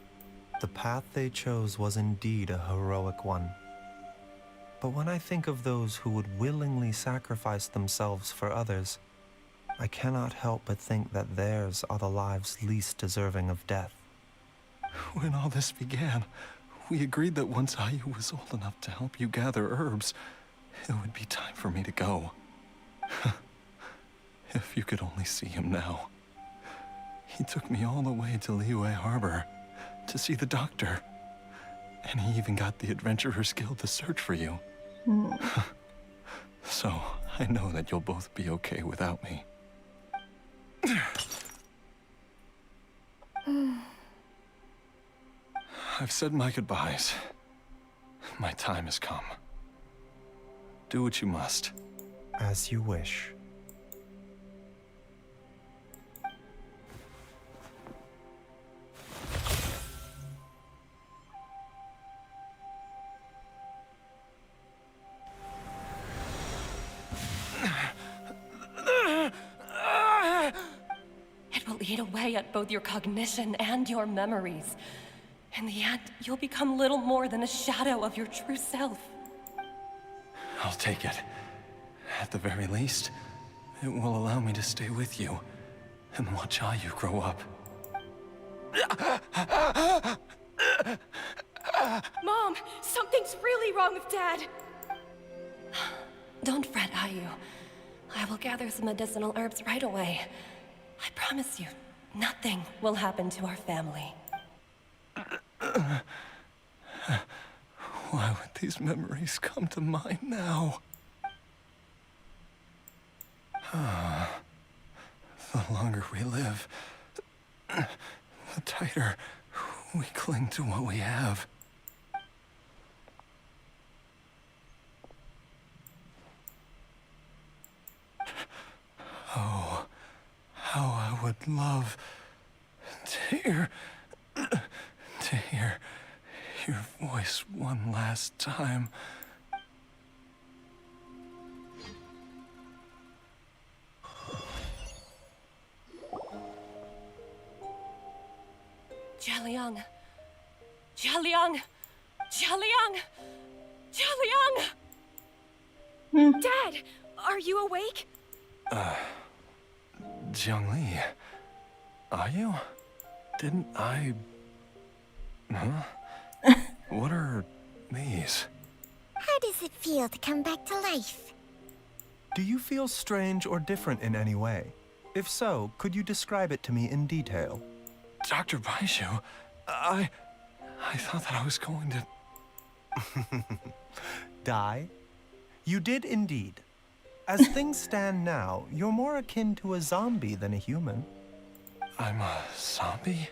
The path they chose was indeed a heroic one. But when I think of those who would willingly sacrifice themselves for others, I cannot help but think that theirs are the lives least deserving of death. When all this began, we agreed that once Ayu was old enough to help you gather herbs, it would be time for me to go. If you could only see him now. He took me all the way to Liyue Harbor to see the doctor. And he even got the Adventurers Guild to search for you. So, I know that you'll both be okay without me. I've said my goodbyes. My time has come. Do what you must. As you wish. It will eat away at both your cognition and your memories. In the end, you'll become little more than a shadow of your true self. I'll take it. At the very least, it will allow me to stay with you and watch Ayu grow up. Mom, something's really wrong with Dad. Don't fret, Ayu. I will gather some medicinal herbs right away. I promise you, nothing will happen to our family. Why would these memories come to mind now? The longer we live, the tighter we cling to what we have. Oh, how I would love to hear your voice one last time. Jialiang! Jialiang! Jialiang! Jialiang! Dad, are you awake? Zhongli, are you? Didn't I... Huh? What are these? How does it feel to come back to life? Do you feel strange or different in any way? If so, could you describe it to me in detail? Dr. Baizhu, I thought that I was going to... Die? You did indeed. As things stand now, you're more akin to a zombie than a human. I'm a zombie?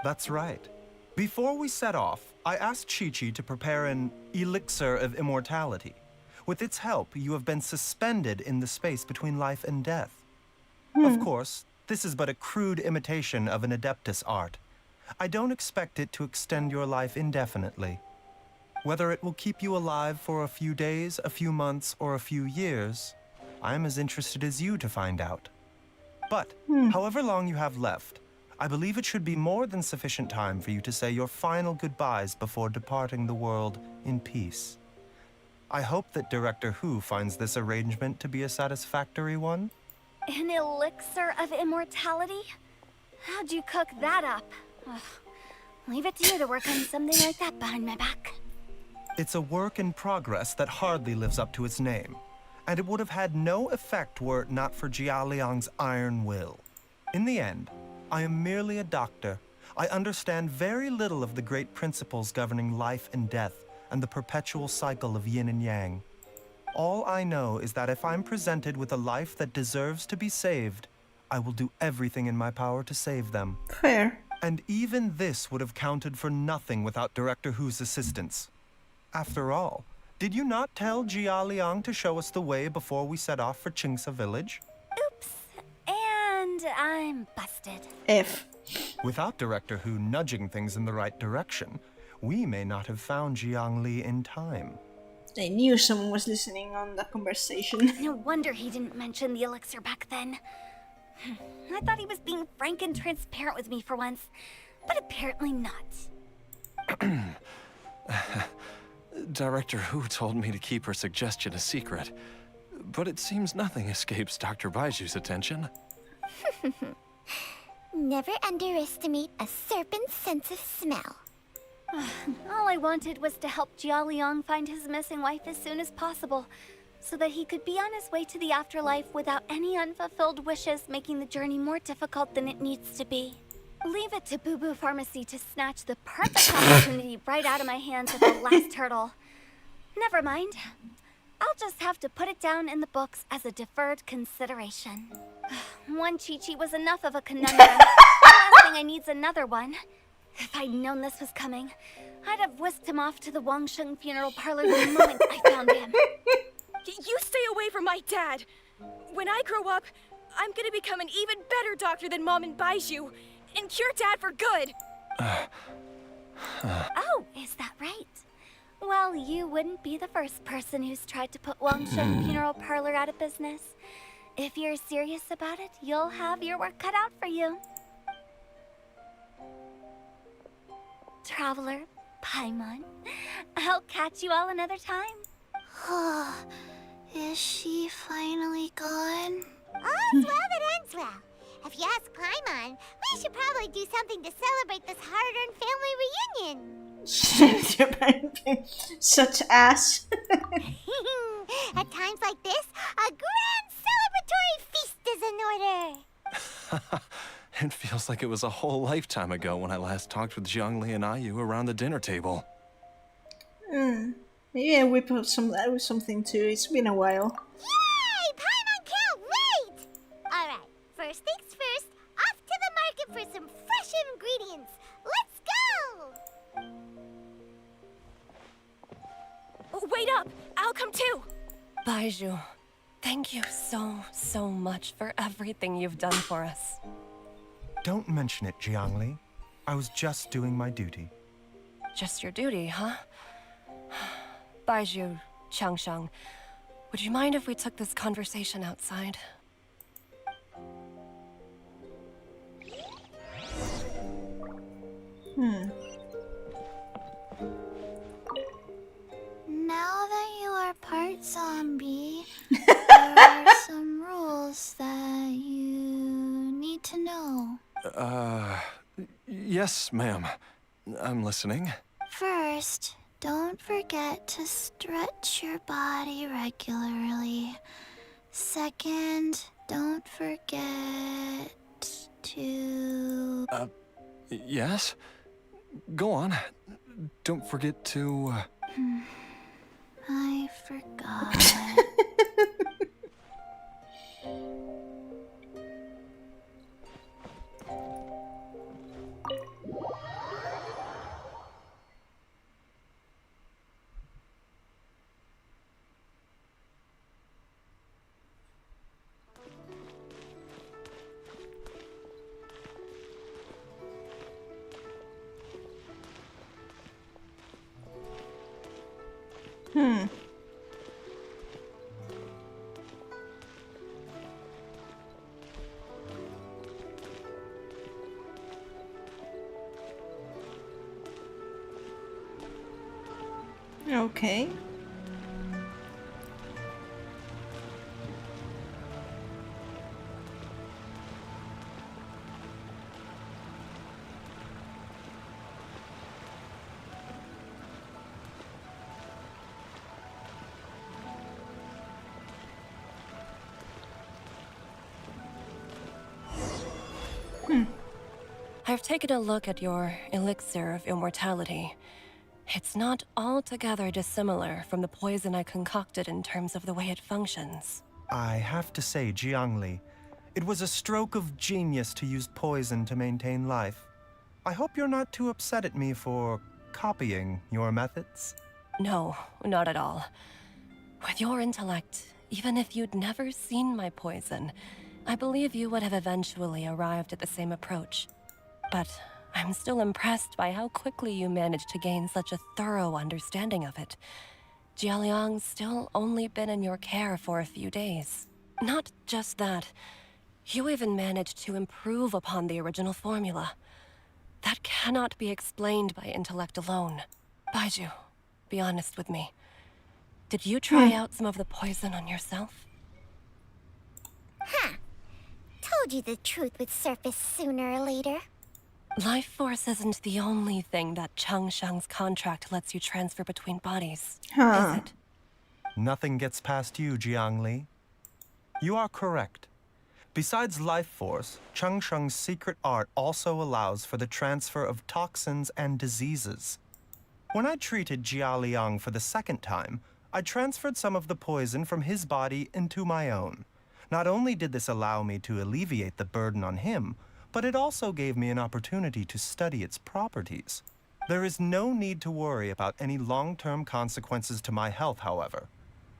That's right. Before we set off, I asked Chi-Chi to prepare an elixir of immortality. With its help, you have been suspended in the space between life and death. Of course, this is but a crude imitation of an Adeptus art. I don't expect it to extend your life indefinitely. Whether it will keep you alive for a few days, a few months, or a few years, I'm as interested as you to find out. But, however long you have left, I believe it should be more than sufficient time for you to say your final goodbyes before departing the world in peace. I hope that Director Hu finds this arrangement to be a satisfactory one. An elixir of immortality? How'd you cook that up? Ugh. Leave it to you to work on something like that behind my back. It's a work in progress that hardly lives up to its name, and it would have had no effect were it not for Jia Liang's iron will. In the end, I am merely a doctor. I understand very little of the great principles governing life and death and the perpetual cycle of yin and yang. All I know is that if I'm presented with a life that deserves to be saved, I will do everything in my power to save them. Fair. And even this would have counted for nothing without Director Hu's assistance. After all, did you not tell Jia Liang to show us the way before we set off for Qingsa village? Oops. And I'm busted. F. Without Director Hu nudging things in the right direction, we may not have found Jiangli in time. They knew someone was listening on the conversation. No wonder he didn't mention the elixir back then. I thought he was being frank and transparent with me for once, but apparently not. Director Hu told me to keep her suggestion a secret, but it seems nothing escapes Dr. Baizhu's attention. Never underestimate a serpent's sense of smell. All I wanted was to help Jia Liang find his missing wife as soon as possible, so that he could be on his way to the afterlife without any unfulfilled wishes making the journey more difficult than it needs to be. Leave it to Boo Boo Pharmacy to snatch the perfect opportunity right out of my hands at the last hurdle. Never mind. I'll just have to put it down in the books as a deferred consideration. One Chi-Chi was enough of a conundrum. The last thing I need's another one. If I'd known this was coming, I'd have whisked him off to the Wangsheng funeral parlor the moment I found him. You stay away from my dad. When I grow up, I'm gonna become an even better doctor than Mom and Baizhu, and cure Dad for good. Oh, is that right? Well, you wouldn't be the first person who's tried to put Wangsheng funeral parlor out of business. If you're serious about it, you'll have your work cut out for you. Traveler, Paimon, I'll catch you all another time. Is she finally gone? All's well that ends well. If you ask Paimon, we should probably do something to celebrate this hard-earned family reunion. Such ass. At times like this, a grand celebratory feast is in order. It feels like it was a whole lifetime ago when I last talked with Jiangli and Ayu around the dinner table. Maybe I whip up something too. It's been a while. Yay! Paimon can't wait! Alright, first things first, off to the market for some fresh ingredients. Let's go! Oh, wait up! I'll come too! Baizhu, thank you so much for everything you've done for us. Don't mention it, Jiangli. I was just doing my duty. Just your duty, huh? Baizhu, Changsheng, would you mind if we took this conversation outside? Now that you are part zombie, there are some rules that you need to know. Yes, ma'am. I'm listening. First, don't forget to stretch your body regularly. Second, don't forget to... Yes? Go on. Don't forget to... I forgot. Okay. I've taken a look at your elixir of immortality. It's not altogether dissimilar from the poison I concocted in terms of the way it functions. I have to say, Jiangli, it was a stroke of genius to use poison to maintain life. I hope you're not too upset at me for copying your methods. No, not at all. With your intellect, even if you'd never seen my poison, I believe you would have eventually arrived at the same approach. But I'm still impressed by how quickly you managed to gain such a thorough understanding of it. Jialiang's still only been in your care for a few days. Not just that, you even managed to improve upon the original formula. That cannot be explained by intellect alone. Baizhu, be honest with me. Did you try out some of the poison on yourself? Huh. Told you the truth would surface sooner or later. Life force isn't the only thing that Changsheng's contract lets you transfer between bodies, is it? Nothing gets past you, Jiangli. You are correct. Besides life force, Changsheng's secret art also allows for the transfer of toxins and diseases. When I treated Jia Liang for the second time, I transferred some of the poison from his body into my own. Not only did this allow me to alleviate the burden on him, but it also gave me an opportunity to study its properties. There is no need to worry about any long-term consequences to my health, however.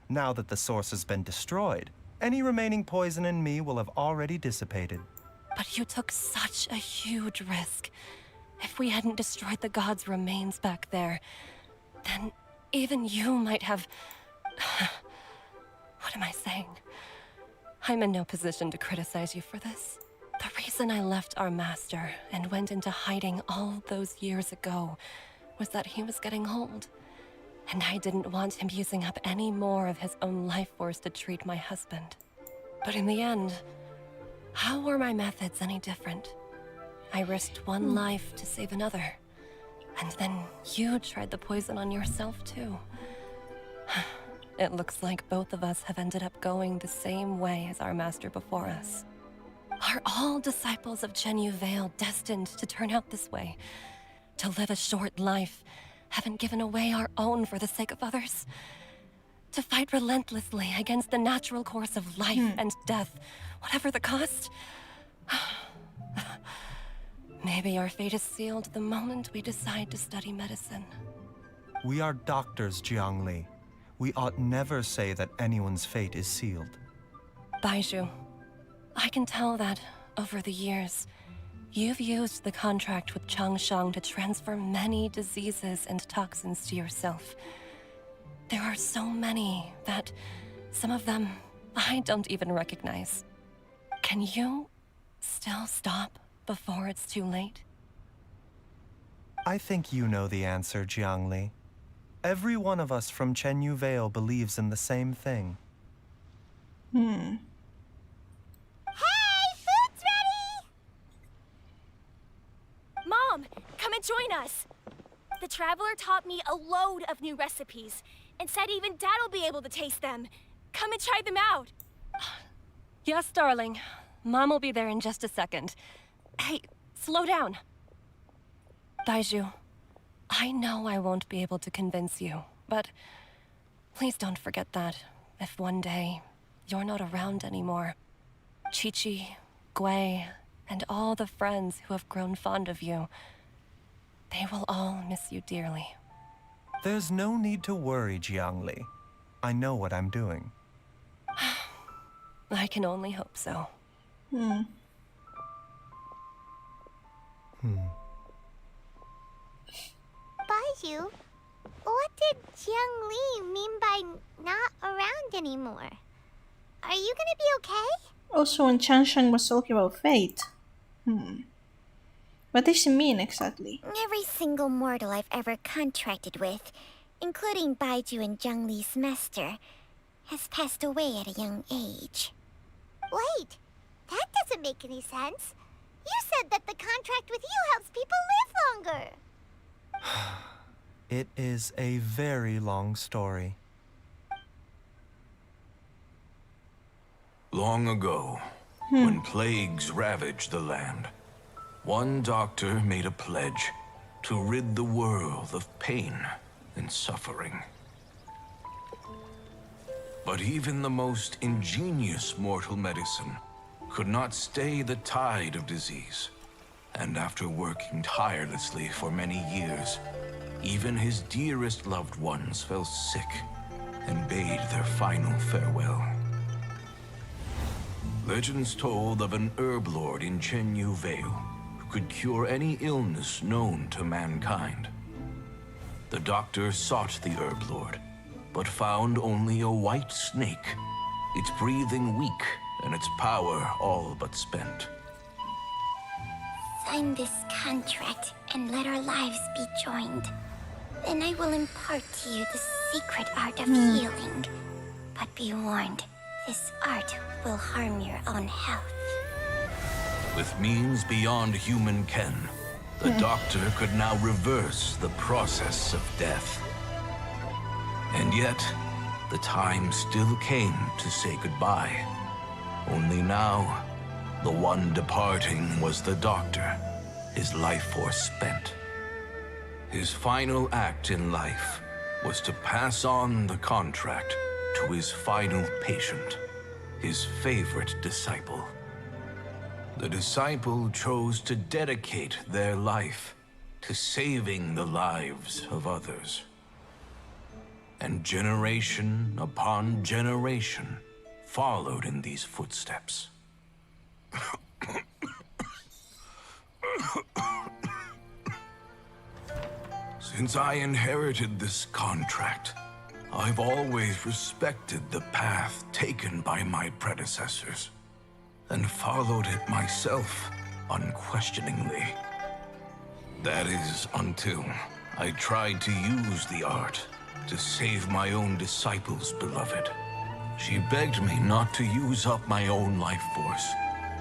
Now that the source has been destroyed, any remaining poison in me will have already dissipated. But you took such a huge risk. If we hadn't destroyed the god's remains back there, then even you might have... What am I saying? I'm in no position to criticize you for this. The reason I left our master and went into hiding all those years ago was that he was getting old. And I didn't want him using up any more of his own life force to treat my husband. But in the end, how were my methods any different? I risked one life to save another. And then you tried the poison on yourself too. It looks like both of us have ended up going the same way as our master before us. Are all disciples of Chenyu Vale destined to turn out this way? To live a short life, having given away our own for the sake of others? To fight relentlessly against the natural course of life and death, whatever the cost? Maybe our fate is sealed the moment we decide to study medicine. We are doctors, Jiangli. We ought never say that anyone's fate is sealed. Baizhu, I can tell that, over the years, you've used the contract with Changsheng to transfer many diseases and toxins to yourself. There are so many that, some of them, I don't even recognize. Can you still stop before it's too late? I think you know the answer, Jiangli. Every one of us from Chenyu Vale believes in the same thing. Hey, food's ready! Mom, come and join us. The Traveler taught me a load of new recipes and said even Dad'll be able to taste them. Come and try them out. Yes, darling. Mom will be there in just a second. Hey, slow down. Baizhu, I know I won't be able to convince you, but please don't forget that if one day you're not around anymore, Chi-Chi, Gui, and all the friends who have grown fond of you, they will all miss you dearly. There's no need to worry, Jiangli. I know what I'm doing. I can only hope so. Baizhu, what did Jiang Li mean by not around anymore? Are you gonna be okay? Also, when Changsheng was talking about fate. What does she mean exactly? Every single mortal I've ever contracted with, including Baizhu and Jiang Li's master, has passed away at a young age. Wait, that doesn't make any sense. You said that the contract with you helps people live longer. It is a very long story. Long ago, when plagues ravaged the land, One doctor made a pledge to rid the world of pain and suffering. But even the most ingenious mortal medicine could not stay the tide of disease. And after working tirelessly for many years, even his dearest loved ones fell sick and bade their final farewell. Legends told of an herb lord in Chenyu Vale who could cure any illness known to mankind. The doctor sought the herb lord, but found only a white snake, its breathing weak and its power all but spent. Sign this contract and let our lives be joined. Then I will impart to you the secret art of healing. But be warned, this art will harm your own health. With means beyond human ken, the doctor could now reverse the process of death. And yet, the time still came to say goodbye. Only now, the one departing was the doctor, his life force spent. His final act in life was to pass on the contract to his final patient, his favorite disciple. The disciple chose to dedicate their life to saving the lives of others. And generation upon generation followed in these footsteps. Since I inherited this contract, I've always respected the path taken by my predecessors, and followed it myself unquestioningly. That is, until I tried to use the art to save my own disciple's beloved. She begged me not to use up my own life force.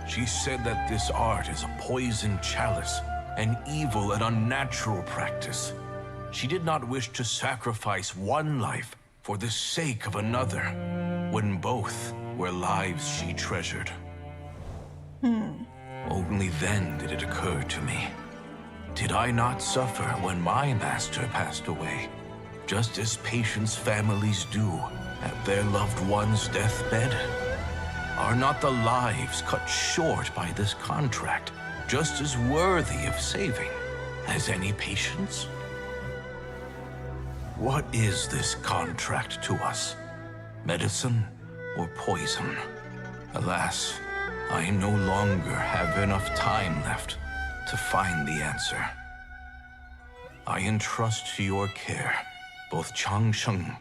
She said that this art is a poison chalice, an evil and unnatural practice. She did not wish to sacrifice one life for the sake of another, when both were lives she treasured. Only then did it occur to me. Did I not suffer when my master passed away, just as patients' families do at their loved one's deathbed? Are not the lives cut short by this contract just as worthy of saving as any patients? What is this contract to us? Medicine or poison? Alas, I no longer have enough time left to find the answer. I entrust to your care both Changsheng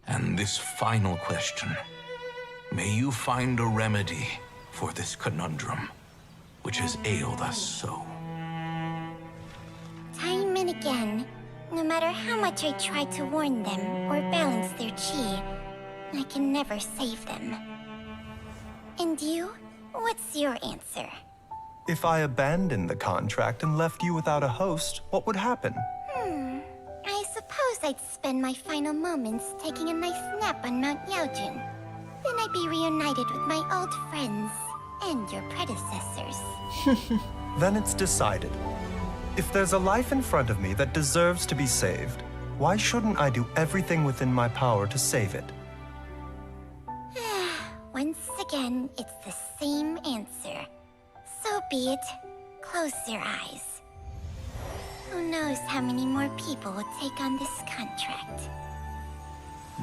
and this final question. May you find a remedy for this conundrum, which has ailed us so. Time and again, no matter how much I try to warn them or balance their chi, I can never save them. And you? What's your answer? If I abandoned the contract and left you without a host, what would happen? I suppose I'd spend my final moments taking a nice nap on Mount Yaojun. Then I'd be reunited with my old friends and your predecessors. Then it's decided. If there's a life in front of me that deserves to be saved, why shouldn't I do everything within my power to save it? Once again, it's the same answer. So be it. Close your eyes. Who knows how many more people will take on this contract?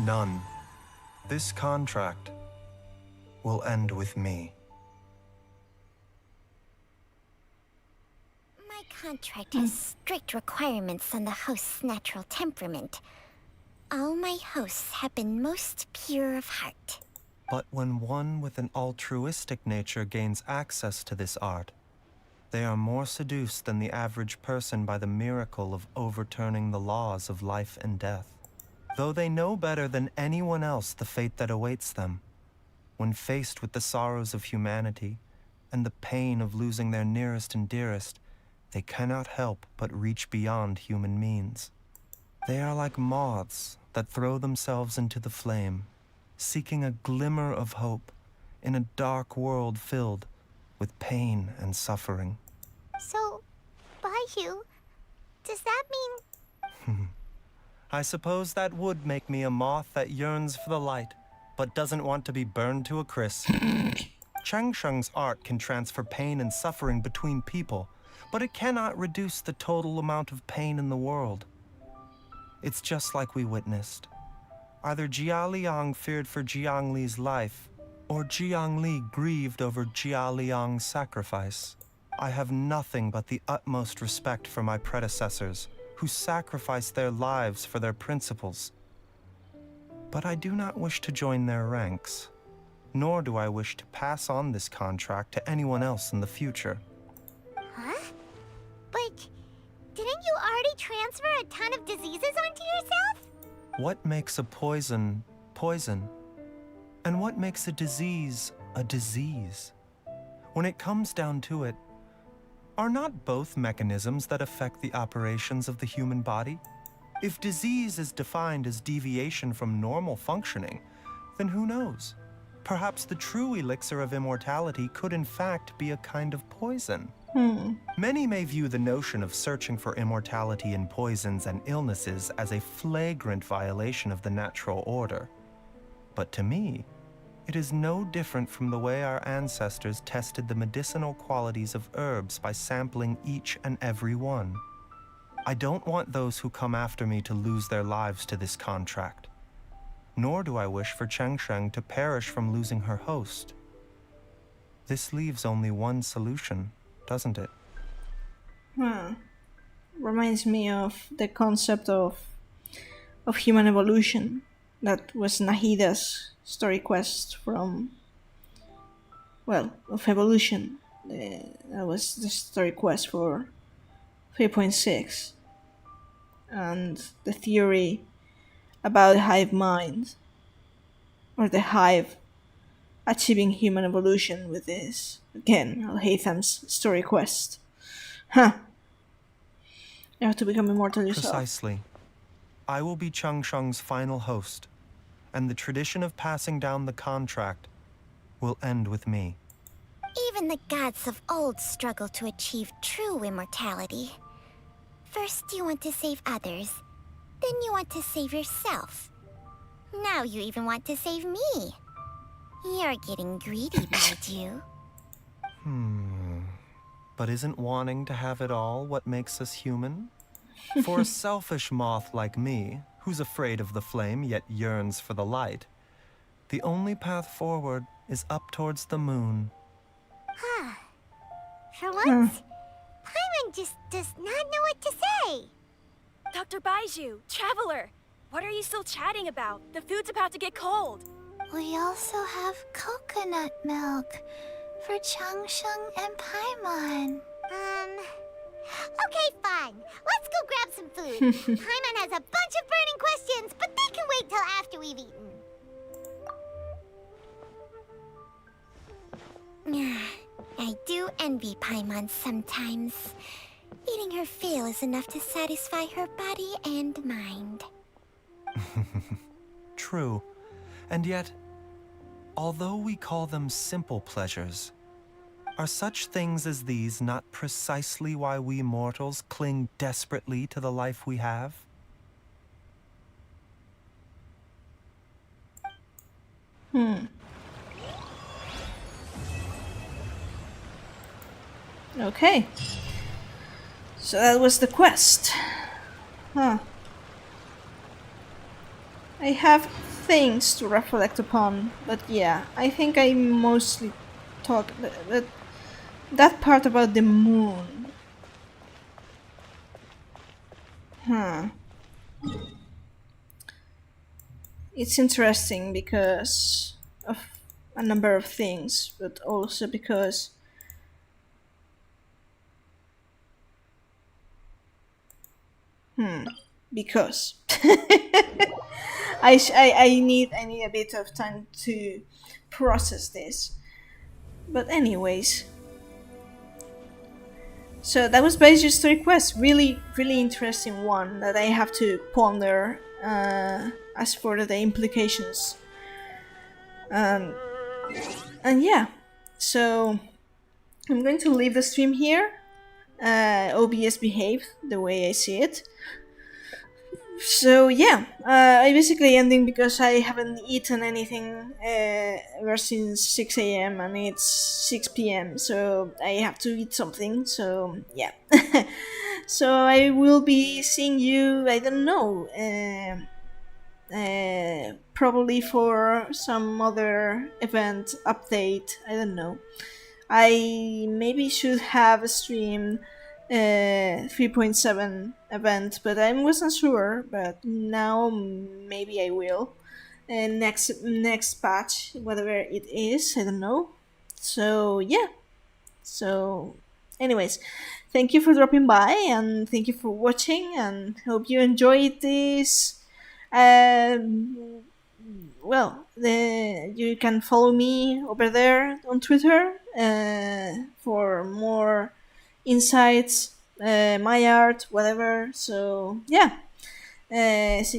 None. This contract will end with me. My contract has strict requirements on the host's natural temperament. All my hosts have been most pure of heart. But when one with an altruistic nature gains access to this art, they are more seduced than the average person by the miracle of overturning the laws of life and death. Though they know better than anyone else the fate that awaits them, when faced with the sorrows of humanity and the pain of losing their nearest and dearest, they cannot help but reach beyond human means. They are like moths that throw themselves into the flame, seeking a glimmer of hope in a dark world filled with pain and suffering. So, Baizhu, does that mean... I suppose that would make me a moth that yearns for the light, but doesn't want to be burned to a crisp. Chang Sheng's art can transfer pain and suffering between people, but it cannot reduce the total amount of pain in the world. It's just like we witnessed. Either Jia Liang feared for Jiang Li's life, or Jiang Li grieved over Jia Liang's sacrifice. I have nothing but the utmost respect for my predecessors, who sacrificed their lives for their principles. But I do not wish to join their ranks, nor do I wish to pass on this contract to anyone else in the future. Huh? But didn't you already transfer a ton of diseases onto yourself? What makes a poison poison? And what makes a disease a disease? When it comes down to it, are not both mechanisms that affect the operations of the human body? If disease is defined as deviation from normal functioning, then who knows? Perhaps the true elixir of immortality could in fact be a kind of poison. Many may view the notion of searching for immortality in poisons and illnesses as a flagrant violation of the natural order. But to me, it is no different from the way our ancestors tested the medicinal qualities of herbs by sampling each and every one. I don't want those who come after me to lose their lives to this contract. Nor do I wish for Cheng Sheng to perish from losing her host. This leaves only one solution, doesn't it? Reminds me of the concept of human evolution. That was Nahida's story quest from, well, of evolution. That was the story quest for 3.6. And the theory about hive mind, or the hive achieving human evolution with this, again, Al-Haytham's story quest. You have to become immortal yourself. Precisely. I will be Cheng Sheng's final host, and the tradition of passing down the contract will end with me. Even the gods of old struggle to achieve true immortality. First you want to save others, then you want to save yourself. Now you even want to save me. You're getting greedy, Baizhu. But isn't wanting to have it all what makes us human? For a selfish moth like me, who's afraid of the flame yet yearns for the light, the only path forward is up towards the moon. For once, Paimon just does not know what to say. Dr. Baizhu, Traveler, what are you still chatting about? The food's about to get cold. We also have coconut milk for Changsheng and Paimon. Okay, fine. Let's go grab some food. Paimon has a bunch of burning questions, but they can wait till after we've eaten. I do envy Paimon sometimes. Eating her fill is enough to satisfy her body and mind. True. And yet, although we call them simple pleasures, are such things as these not precisely why we mortals cling desperately to the life we have? Okay. So that was the quest. I have things to reflect upon, but yeah, I think I mostly talk that part about the moon. It's interesting because of a number of things, but also because because I need a bit of time to process this. But anyways, so that was Baizhu's story quest. Really interesting one that I have to ponder as for the implications. And yeah, so I'm going to leave the stream here. OBS behave the way I see it. So yeah, I basically ending because I haven't eaten anything ever since 6 a.m. and it's 6 p.m. So I have to eat something. So yeah, so I will be seeing you. I don't know. Probably for some other event update. I don't know. I maybe should have streamed 3.7 event, but I wasn't sure. But now maybe I will. Next patch, whatever it is, I don't know. So yeah. So, anyways, thank you for dropping by and thank you for watching and hope you enjoyed this. Um, you can follow me over there on Twitter for more insights, my art, whatever. So yeah, see you.